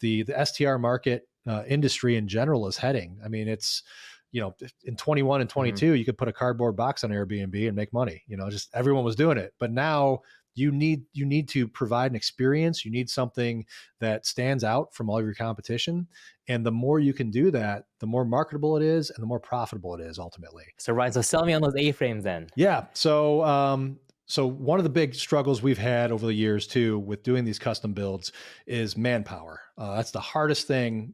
the STR market industry in general is heading. I mean, it's, in 21 and 22, you could put a cardboard box on Airbnb and make money. Just everyone was doing it. But now you need to provide an experience. You need something that stands out from all of your competition. And the more you can do that, the more marketable it is and the more profitable it is ultimately. So, Ryan, so sell me on those A-frames then. Yeah. So So one of the big struggles we've had over the years too with doing these custom builds is manpower. That's the hardest thing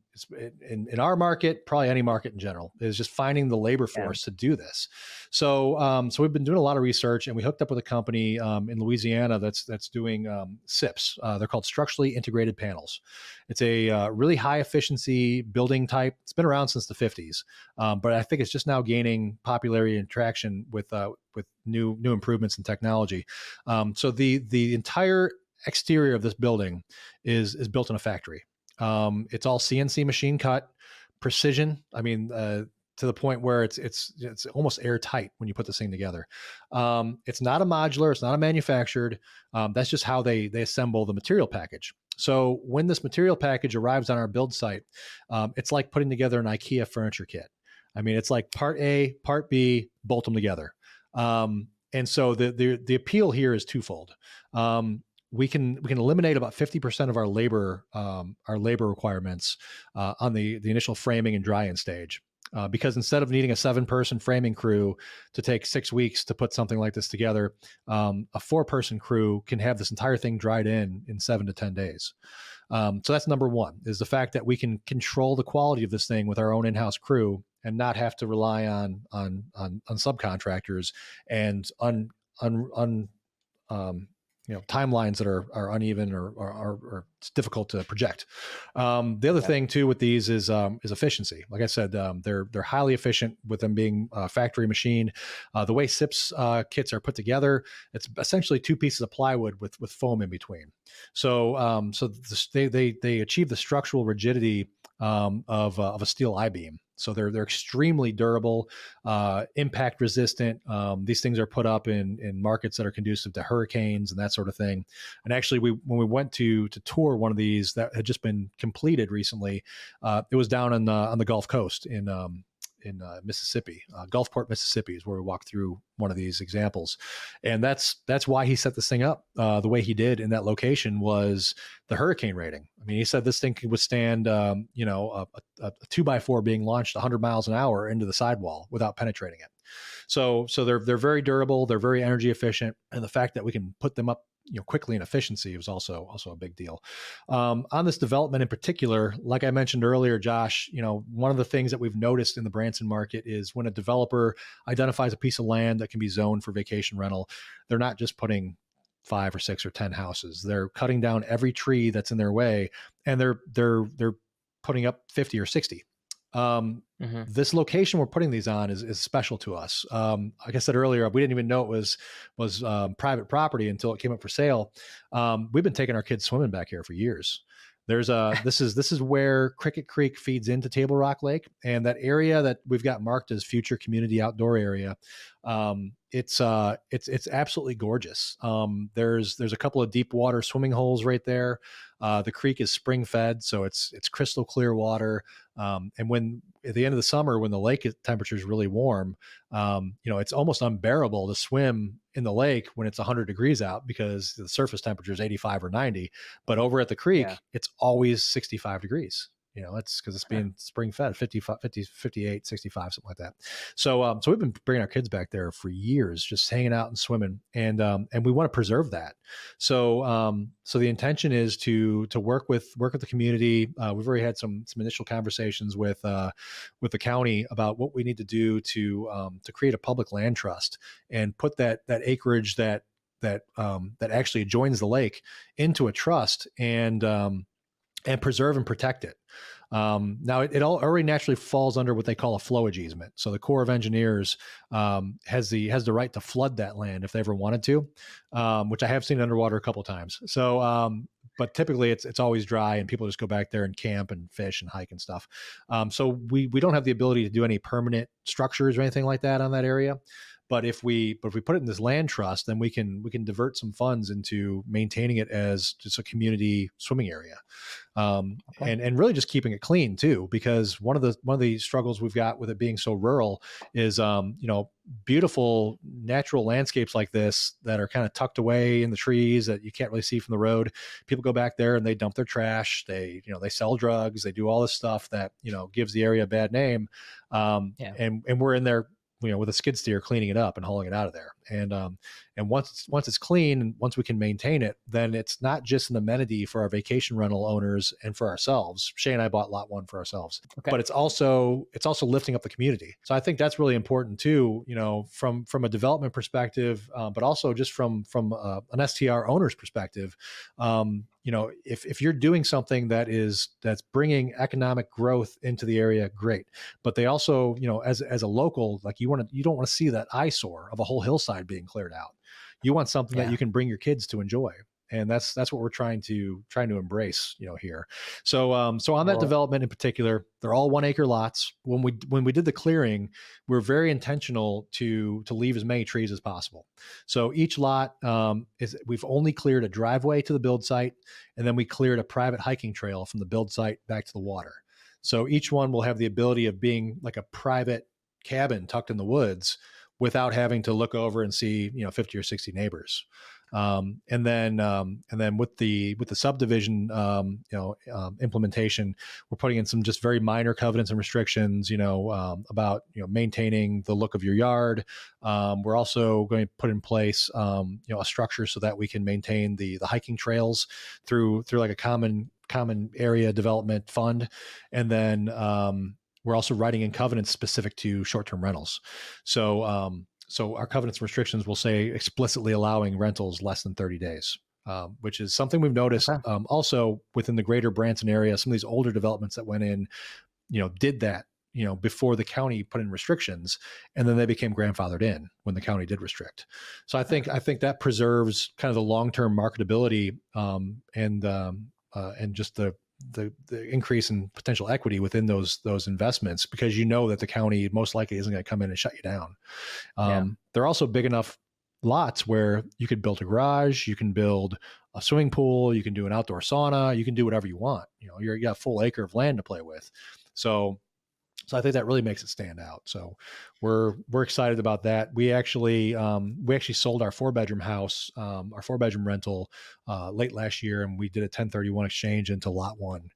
in our market, probably any market in general, is just finding the labor Yeah. force to do this. So we've been doing a lot of research, and we hooked up with a company in Louisiana that's doing SIPs. They're called structurally integrated panels. It's a really high efficiency building type. It's been around since the 50s, but I think it's just now gaining popularity and traction with new improvements in technology. So the entire exterior of this building is built in a factory. It's all CNC machine cut, precision. I mean, to the point where it's almost airtight when you put this thing together. It's not a modular. It's not a manufactured. That's just how they assemble the material package. So when this material package arrives on our build site, it's like putting together an IKEA furniture kit. I mean, it's like part A, part B, bolt them together. And so the appeal here is twofold. We can eliminate about 50% of our labor requirements on the initial framing and dry-in stage. Because instead of needing a 7-person framing crew to take 6 weeks to put something like this together, a 4-person crew can have this entire thing dried in 7 to 10 days. So that's number one, is the fact that we can control the quality of this thing with our own in-house crew and not have to rely on subcontractors and timelines that are uneven or it's difficult to project. The other thing too with these is efficiency. Like I said, they're highly efficient with them being factory machined. The way SIPs kits are put together, it's essentially 2 pieces of plywood with foam in between. So they achieve the structural rigidity of a steel I-beam. So they're extremely durable, impact resistant. These things are put up in markets that are conducive to hurricanes and that sort of thing. And actually, when we went to tour one of these that had just been completed recently, it was down on the Gulf Coast in Mississippi. Gulfport, Mississippi is where we walked through one of these examples. And that's why he set this thing up the way he did in that location was the hurricane rating. I mean, he said this thing could withstand, a 2x4 being launched 100 miles an hour into the sidewall without penetrating it. So they're very durable. They're very energy efficient. And the fact that we can put them up quickly and efficiency was also a big deal. On this development in particular, like I mentioned earlier, Josh, one of the things that we've noticed in the Branson market is when a developer identifies a piece of land that can be zoned for vacation rental, they're not just putting 5 or 6 or 10 houses. They're cutting down every tree that's in their way, and they're putting up 50 or 60. This location we're putting these on is special to us. Like I said earlier, we didn't even know it was private property until it came up for sale. We've been taking our kids swimming back here for years. This is where Cricket Creek feeds into Table Rock Lake, and that area that we've got marked as future community outdoor area. It's absolutely gorgeous. There's a couple of deep water swimming holes right there. The creek is spring fed, so it's crystal clear water. And when at the end of the summer, when the lake temperature is really warm, it's almost unbearable to swim in the lake when it's 100 degrees out because the surface temperature is 85 or 90. But over at the creek, it's always 65 degrees. It's because it's being spring fed, 55, 50, 58, 65, something like that. So we've been bringing our kids back there for years, just hanging out and swimming, and we want to preserve that. So the intention is to work with the community. We've already had some initial conversations with the county about what we need to do to create a public land trust and put that acreage that actually adjoins the lake into a trust and preserve and protect it. Now it already naturally falls under what they call a flowage easement. So the Corps of Engineers has the right to flood that land if they ever wanted to, which I have seen underwater a couple of times. So, but typically it's always dry and people just go back there and camp and fish and hike and stuff. So we don't have the ability to do any permanent structures or anything like that on that area. But if we put it in this land trust, then we can divert some funds into maintaining it as just a community swimming area, and really just keeping it clean too. Because one of the struggles we've got with it being so rural is beautiful natural landscapes like this that are kind of tucked away in the trees that you can't really see from the road. People go back there and they dump their trash. They sell drugs. They do all this stuff that gives the area a bad name. And we're in there with a skid steer cleaning it up and hauling it out of there. And once it's clean, and once we can maintain it, then it's not just an amenity for our vacation rental owners and for ourselves. Shay and I bought lot one for ourselves, Okay. but it's also lifting up the community. So I think that's really important too, from a development perspective, but also just from an STR owner's perspective. If you're doing something that's bringing economic growth into the area, great. But they also, as a local, like you don't want to see that eyesore of a whole hillside being cleared out. You want something that you can bring your kids to enjoy. And that's what we're trying to embrace, here. So on that development in particular, they're all 1 acre lots. When we did the clearing, we're very intentional to leave as many trees as possible. So each lot we've only cleared a driveway to the build site, and then we cleared a private hiking trail from the build site back to the water. So each one will have the ability of being like a private cabin tucked in the woods without having to look over and see 50 or 60 neighbors. And then with the subdivision implementation, we're putting in some just very minor covenants and restrictions, about maintaining the look of your yard. We're also going to put in place a structure so that we can maintain the hiking trails through like a common area development fund. And then we're also writing in covenants specific to short-term rentals. So our covenants and restrictions will say explicitly allowing rentals less than 30 days, which is something we've noticed. Okay. Also within the greater Branson area, some of these older developments that went in, did that, before the county put in restrictions, and then they became grandfathered in when the county did restrict. So I think that preserves kind of the long-term marketability and just the increase in potential equity within those investments, because that the county most likely isn't going to come in and shut you down. They're also big enough lots where you could build a garage, you can build a swimming pool, you can do an outdoor sauna, you can do whatever you want. You got a full acre of land to play with. So I think that really makes it stand out. So we're excited about that. We actually sold our 4-bedroom house, our 4-bedroom rental, late last year, and we did a 1031 exchange into lot one.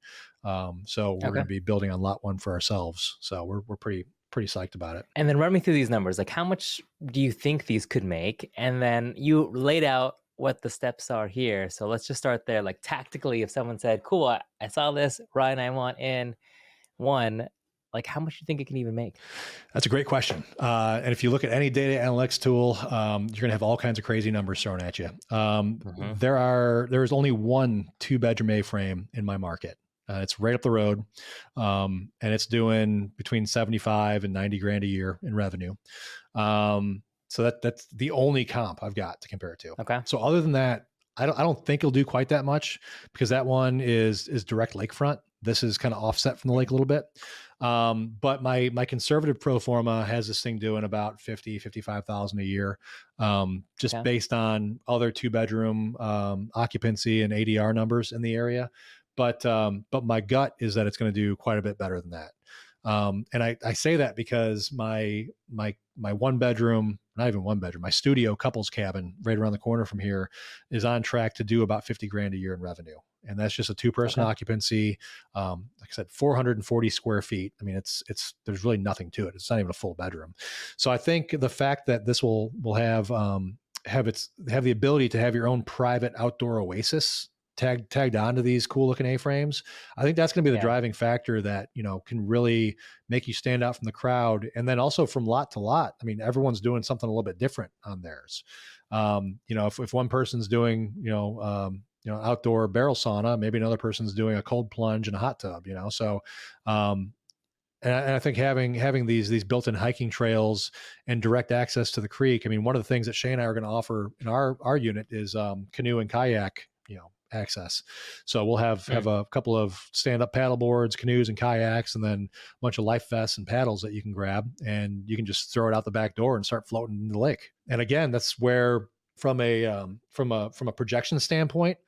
So we're going to be building on lot one for ourselves. So we're pretty psyched about it. And then run me through these numbers. Like, how much do you think these could make? And then you laid out what the steps are here. So let's just start there. Like, tactically, if someone said, cool, I saw this, Ryan, I want in one, like, how much do you think it can even make? That's a great question. And if you look at any data analytics tool, you're going to have all kinds of crazy numbers thrown at you. There is only one 2-bedroom A-frame in my market. It's right up the road. And it's doing between 75 and 90 grand a year in revenue. So that's the only comp I've got to compare it to. Okay. So other than that, I don't think it'll do quite that much, because that one is direct lakefront. This is kind of offset from the lake a little bit. But my conservative pro forma has this thing doing about 55,000 a year, based on other 2-bedroom occupancy and ADR numbers in the area. But my gut is that it's going to do quite a bit better than that. And I say that because my 1-bedroom, not even 1-bedroom, my studio couples cabin right around the corner from here is on track to do about 50 grand a year in revenue. And that's just a 2-person occupancy. Like I said, 440 square feet. I mean, there's really nothing to it. It's not even a full bedroom. So I think the fact that this will have the ability to have your own private outdoor oasis tagged onto these cool looking A-frames, I think that's going to be the driving factor that, can really make you stand out from the crowd. And then also from lot to lot, I mean, everyone's doing something a little bit different on theirs. If one person's doing, outdoor barrel sauna, maybe another person's doing a cold plunge and a hot tub, so, and I think having these built-in hiking trails and direct access to the creek. I mean, one of the things that Shay and I are going to offer in our unit is canoe and kayak, access. So we'll have a couple of stand-up paddle boards, canoes and kayaks, and then a bunch of life vests and paddles that you can grab, and you can just throw it out the back door and start floating in the lake. And again, that's where from a projection standpoint,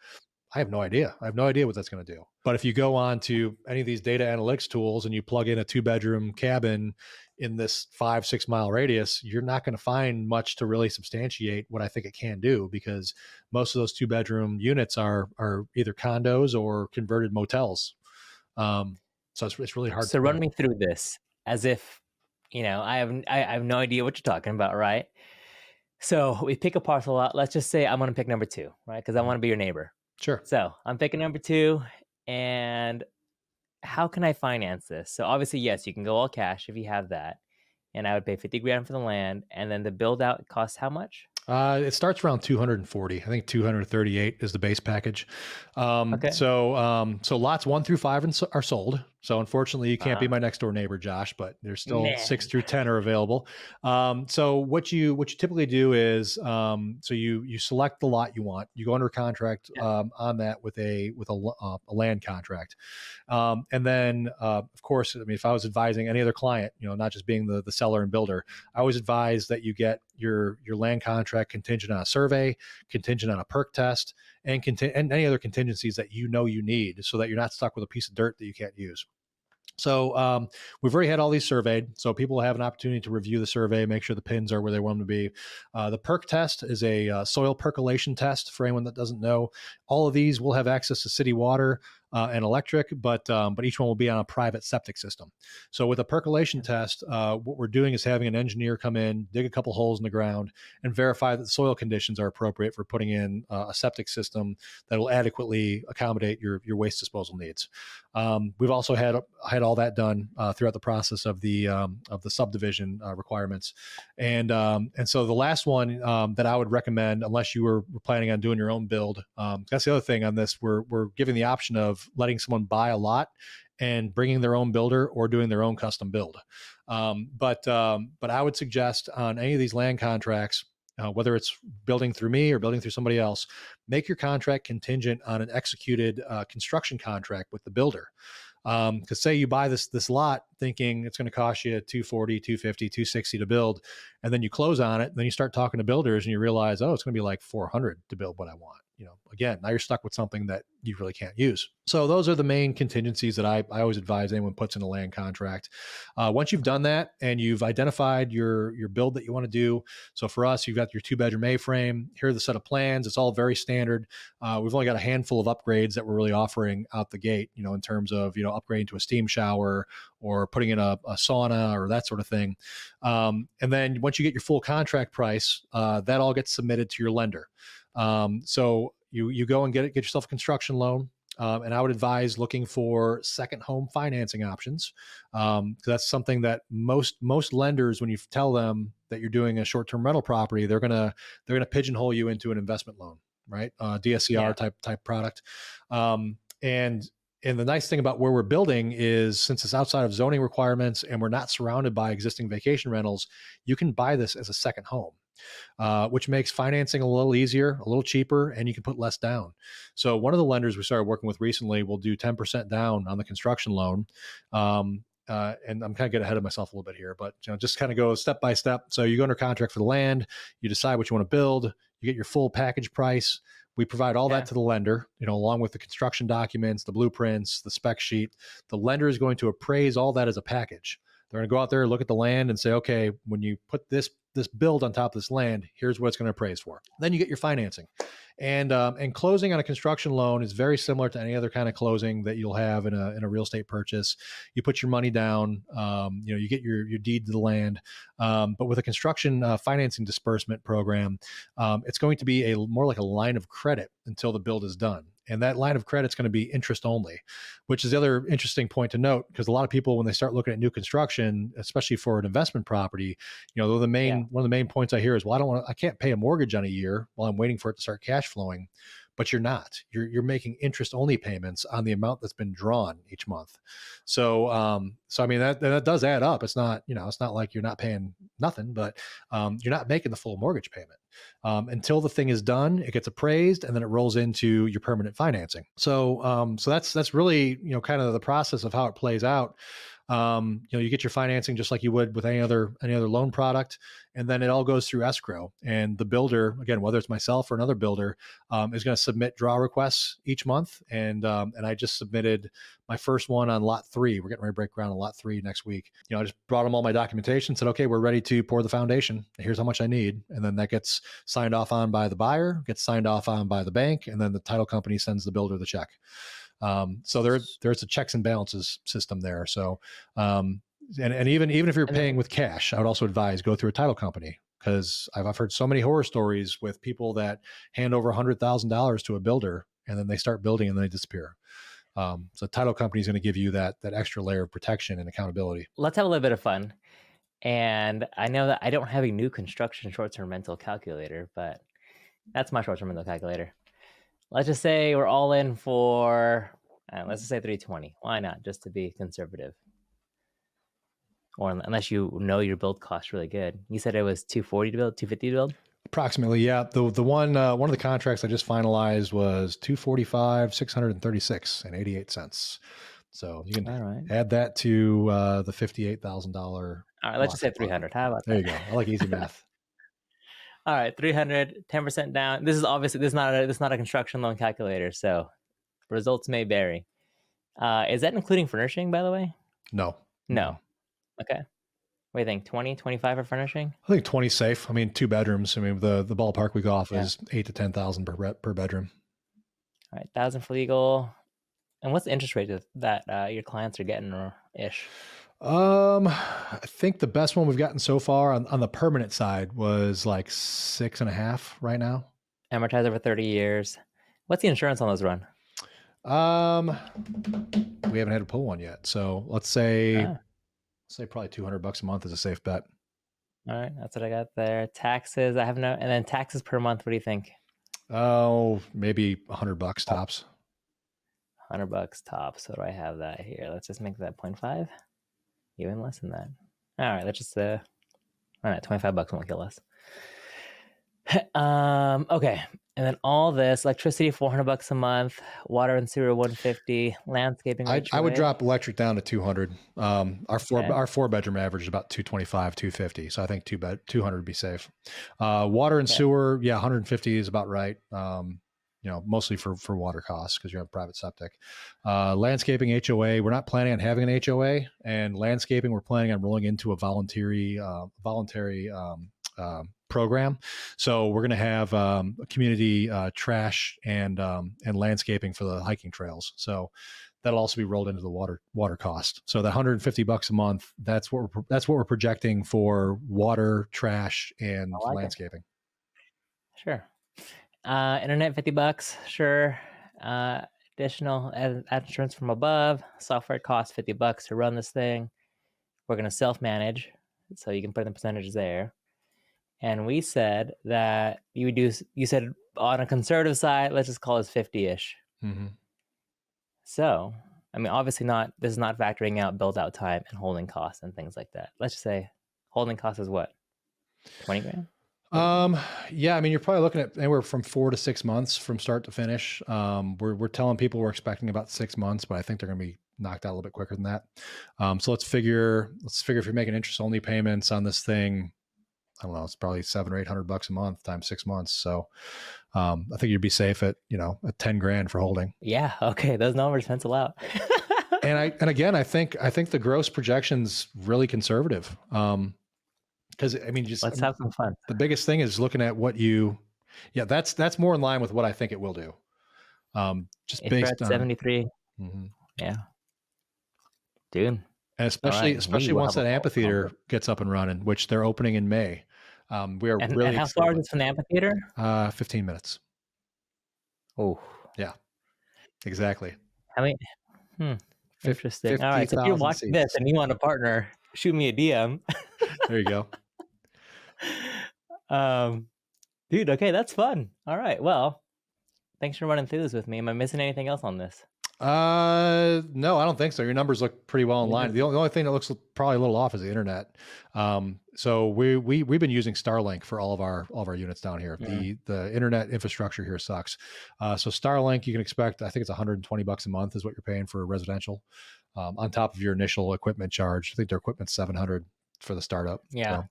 I have no idea. I have no idea what that's going to do. But if you go on to any of these data analytics tools and you plug in a 2-bedroom cabin in this 5-6 mile radius, you're not going to find much to really substantiate what I think it can do, because most of those 2-bedroom units are either condos or converted motels. So it's really hard. So run me through this as if, I have no idea what you're talking about, right? So we pick a parcel out. Let's just say I'm going to pick number two, right? Because I want to be your neighbor. Sure. So I'm picking number two, and how can I finance this? So obviously, yes, you can go all cash if you have that, and I would pay 50 grand for the land, and then the build out costs how much? It starts around 240. I think 238 is the base package. Okay. So lots 1 through 5 are sold. So unfortunately, you can't be Uh-huh. my next door neighbor, Josh, but there's still 6 through 10 Man. are available. So what you typically do is, so you select the lot you want. You go under contract Yeah. on that with a land contract. And then, of course, I mean, if I was advising any other client, not just being the seller and builder, I always advise that you get your land contract contingent on a survey, contingent on a perk test, and any other contingencies that you need, so that you're not stuck with a piece of dirt that you can't use. So we've already had all these surveyed, so people have an opportunity to review the survey, make sure the pins are where they want them to be. The perk test is a soil percolation test. For anyone that doesn't know, all of these will have access to city water and electric, but each one will be on a private septic system. So with a percolation test, what we're doing is having an engineer come in, dig a couple holes in the ground, and verify that the soil conditions are appropriate for putting in a septic system that will adequately accommodate your waste disposal needs. We've also had all that done throughout the process of the subdivision requirements, and so the last one that I would recommend, unless you were planning on doing your own build, that's the other thing on this. We're giving the option of letting someone buy a lot and bringing their own builder or doing their own custom build. But I would suggest on any of these land contracts, whether it's building through me or building through somebody else, make your contract contingent on an executed construction contract with the builder. Because say you buy this lot thinking it's going to cost you 240, 250, 260 to build, and then you close on it, and then you start talking to builders and you realize, oh, it's going to be like 400 to build what I want. Again, now you're stuck with something that you really can't use. So those are the main contingencies that I always advise anyone puts in a land contract. Once you've done that and you've identified your build that you want to do, so for us, you've got your 2-bedroom A-frame. Here are the set of plans. It's all very standard. We've only got a handful of upgrades that we're really offering out the gate, in terms of, upgrading to a steam shower or putting in a sauna or that sort of thing. And then once you get your full contract price, that all gets submitted to your lender. So you go and get yourself a construction loan. And I would advise looking for second home financing options. Because that's something that most lenders, when you tell them that you're doing a short-term rental property, they're gonna pigeonhole you into an investment loan, right? DSCR type product. And the nice thing about where we're building is, since it's outside of zoning requirements and we're not surrounded by existing vacation rentals, you can buy this as a second home. Which makes financing a little easier, a little cheaper, and you can put less down. So one of the lenders we started working with recently will do 10% down on the construction loan. And I'm kind of getting ahead of myself a little bit here, but just kind of go step by step. So you go under contract for the land, you decide what you want to build, you get your full package price. We provide all that to the lender, along with the construction documents, the blueprints, the spec sheet. The lender is going to appraise all that as a package. They're going to go out there, look at the land, and say, okay, when you put this build on top of this land, here's what it's going to appraise for. Then you get your financing. And closing on a construction loan is very similar to any other kind of closing that you'll have in a real estate purchase. You put your money down, you get your deed to the land. But with a construction financing disbursement program, it's going to be more like a line of credit until the build is done. And that line of credit is going to be interest only, which is the other interesting point to note, because a lot of people, when they start looking at new construction, especially for an investment property, one of the main points I hear is, well, I can't pay a mortgage on a year while I'm waiting for it to start cash flowing. But you're not. You're making interest only payments on the amount that's been drawn each month. So I mean that does add up. It's not it's not like you're not paying nothing, but you're not making the full mortgage payment until the thing is done. It gets appraised and then it rolls into your permanent financing. So that's really kind of the process of how it plays out. You get your financing just like you would with any other loan product, and then it all goes through escrow. And the builder, again, whether it's myself or another builder, is going to submit draw requests each month. And I just submitted my first one on lot 3. We're getting ready to break ground on lot 3 next week. I just brought them all my documentation, said, okay, we're ready to pour the foundation. Here's how much I need. And then that gets signed off on by the buyer, gets signed off on by the bank, and then the title company sends the builder the check. So there's a checks and balances system there. So And even if you're And then, paying with cash, I would also advise go through a title company, because I've heard so many horror stories with people that hand over $100,000 to a builder and then they start building and then they disappear. So title company is going to give you that extra layer of protection and accountability. let's have a little bit of fun. And I know that I don't have a new construction short-term rental calculator, but that's my short-term rental calculator. Let's just say we're all in for, let's just say 320. Why not? Just to be conservative. Or unless you know your build cost really good. You said it was 240 to build, 250 to build? Approximately, yeah. The one of the contracts I just finalized was 245, 636 and 88 cents. So you can add that to the $58,000. All right, let's just say 300. How about that? There you go. I like easy math. All right, 300, 10% down. This is not a construction loan calculator, so results may vary. Is that including furnishing, by the way? No. Okay. What do you think? 20, 25 for furnishing? I think 20 safe. I mean, 2 bedrooms. I mean, the ballpark we go off is 8 to 10,000 per bedroom. All right, 1,000 for legal. And what's the interest rate that your clients are getting, or ish? I think the best one we've gotten so far on the permanent side was like 6.5 right now. Amortize over 30 years. What's the insurance on those run? We haven't had to pull one yet. So let's say probably $200 a month is a safe bet. All right, that's what I got there. Taxes, and then taxes per month. What do you think? Oh, maybe $100 tops. $100 tops. So do I have that here? Let's just make that 0.5. Even less than that. All right, let's just all right, $25 won't kill us. Okay. And then all this, electricity $400 a month, water and sewer $150, landscaping. I would drop electric down to $200. Our 4-bedroom average is about $225, $250. So I think $200 would be safe. Water and sewer, $150 is about right. Mostly for water costs because you have private septic. Landscaping, HOA, we're not planning on having an HOA, and landscaping, we're planning on rolling into a voluntary program. So we're going to have a community trash and landscaping for the hiking trails. So that'll also be rolled into the water cost. So the $150 a month, that's what we're projecting for water, trash, and landscaping. Sure. Internet $50, sure. Additional insurance from above. Software costs $50 to run this thing. We're going to self-manage, so you can put in the percentages there. And we said that you said on a conservative side, let's just call this 50-ish. Mm-hmm. So, I mean, obviously this is not factoring out build out time and holding costs and things like that. Let's just say holding costs is what? 20 grand? Yeah, I mean, you're probably looking at anywhere from 4 to 6 months from start to finish. We're telling people we're expecting about 6 months, but I think they're going to be knocked out a little bit quicker than that. So let's figure if you're making interest only payments on this thing, I don't know, it's probably $700 or $800 a month times 6 months. So, I think you'd be safe at 10 grand for holding. Yeah. Okay. Those numbers pencil out. and again, I think the gross projection's really conservative. Because I mean, let's have some fun. The biggest thing is looking at what that's more in line with what I think it will do. Just if based on 73. Mm-hmm. Yeah. Dude. And especially once that amphitheater gets up and running, which they're opening in May. We are really and how far is it from the amphitheater? 15 minutes. Oh. Yeah. Exactly. I mean, interesting. All right. So if you're watching this and you want a partner, shoot me a DM. There you go. Dude, okay, that's fun. All right. Well, thanks for running through this with me. Am I missing anything else on this? No, I don't think so. Your numbers look pretty well in line. The only thing that looks probably a little off is the internet. So we've been using Starlink for all of our units down here. Yeah. The internet infrastructure here sucks. So Starlink, you can expect, I think it's $120 a month is what you're paying for residential, on top of your initial equipment charge. I think their equipment's $700 for the startup. Yeah.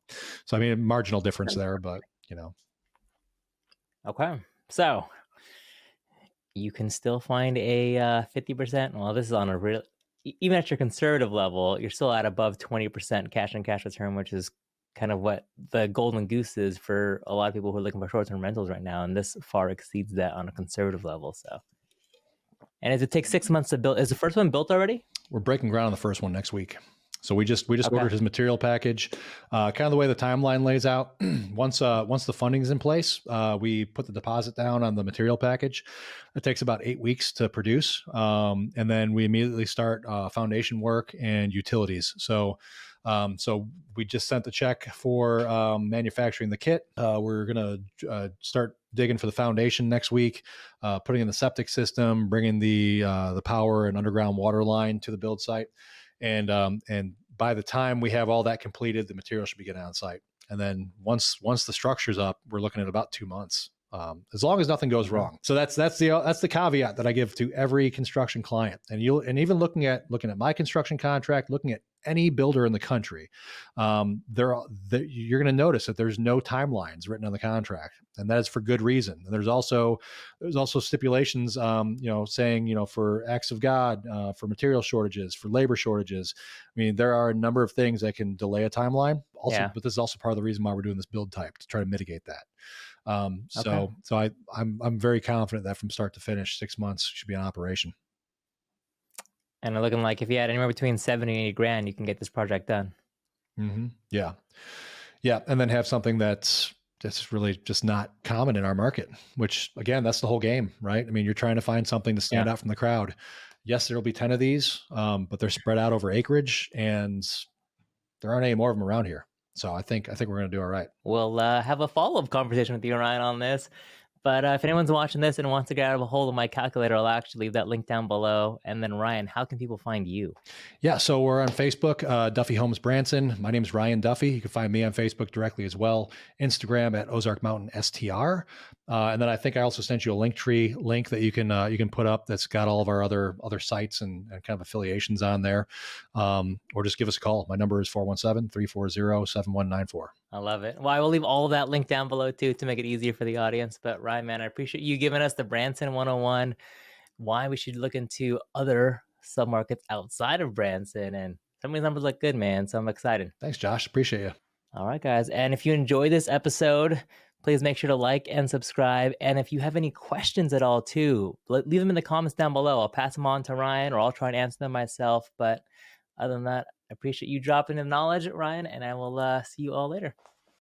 So I mean, marginal difference there, but Okay. So you can still find a 50%. Well, this is on a real, even at your conservative level, you're still at above 20% cash on cash return, which is kind of what the golden goose is for a lot of people who are looking for short-term rentals right now. And this far exceeds that on a conservative level. So, and as it takes 6 months to build, is the first one built already? We're breaking ground on the first one next week. So we just ordered his material package. Kind of the way the timeline lays out. Once the funding's in place, we put the deposit down on the material package. It takes about 8 weeks to produce, and then we immediately start foundation work and utilities. So we just sent the check for manufacturing the kit. We're gonna start digging for the foundation next week, putting in the septic system, bringing the power and underground water line to the build site. And by the time we have all that completed, the material should be getting on site. And then once the structure's up, we're looking at about 2 months, as long as nothing goes wrong. So that's the caveat that I give to every construction client. And even looking at my construction contract, looking at any builder in the country, you're going to notice that there's no timelines written on the contract, and that is for good reason. And there's also stipulations, saying, for acts of God, for material shortages, for labor shortages. I mean, there are a number of things that can delay a timeline. Also, but this is also part of the reason why we're doing this build type, to try to mitigate that. So I'm very confident that from start to finish, 6 months should be in operation. And looking like if you had anywhere between 70 and 80 grand, you can get this project done. Mm-hmm. Yeah. And then have something that's really just not common in our market, which again, that's the whole game, right? I mean, you're trying to find something to stand out from the crowd. Yes, there'll be 10 of these, but they're spread out over acreage, and there aren't any more of them around here. So I think we're going to do all right. We'll have a follow-up conversation with you, Ryan, on this. But if anyone's watching this and wants to get a hold of my calculator, I'll actually leave that link down below. And then Ryan, how can people find you? Yeah, so we're on Facebook, Duffy Homes Branson. My name is Ryan Duffy. You can find me on Facebook directly as well. Instagram at Ozark Mountain STR. And then I think I also sent you a Linktree link that you can put up that's got all of our other sites and kind of affiliations on there. Or just give us a call. My number is 417-340-7194. I love it. Well, I will leave all of that link down below too to make it easier for the audience. But Ryan, man, I appreciate you giving us the Branson 101, why we should look into other submarkets outside of Branson. And some of these numbers look good, man. So I'm excited. Thanks, Josh. Appreciate you. All right, guys. And if you enjoyed this episode, please make sure to like and subscribe. And if you have any questions at all too, leave them in the comments down below. I'll pass them on to Ryan, or I'll try and answer them myself. But other than that, I appreciate you dropping the knowledge, Ryan, and I will see you all later.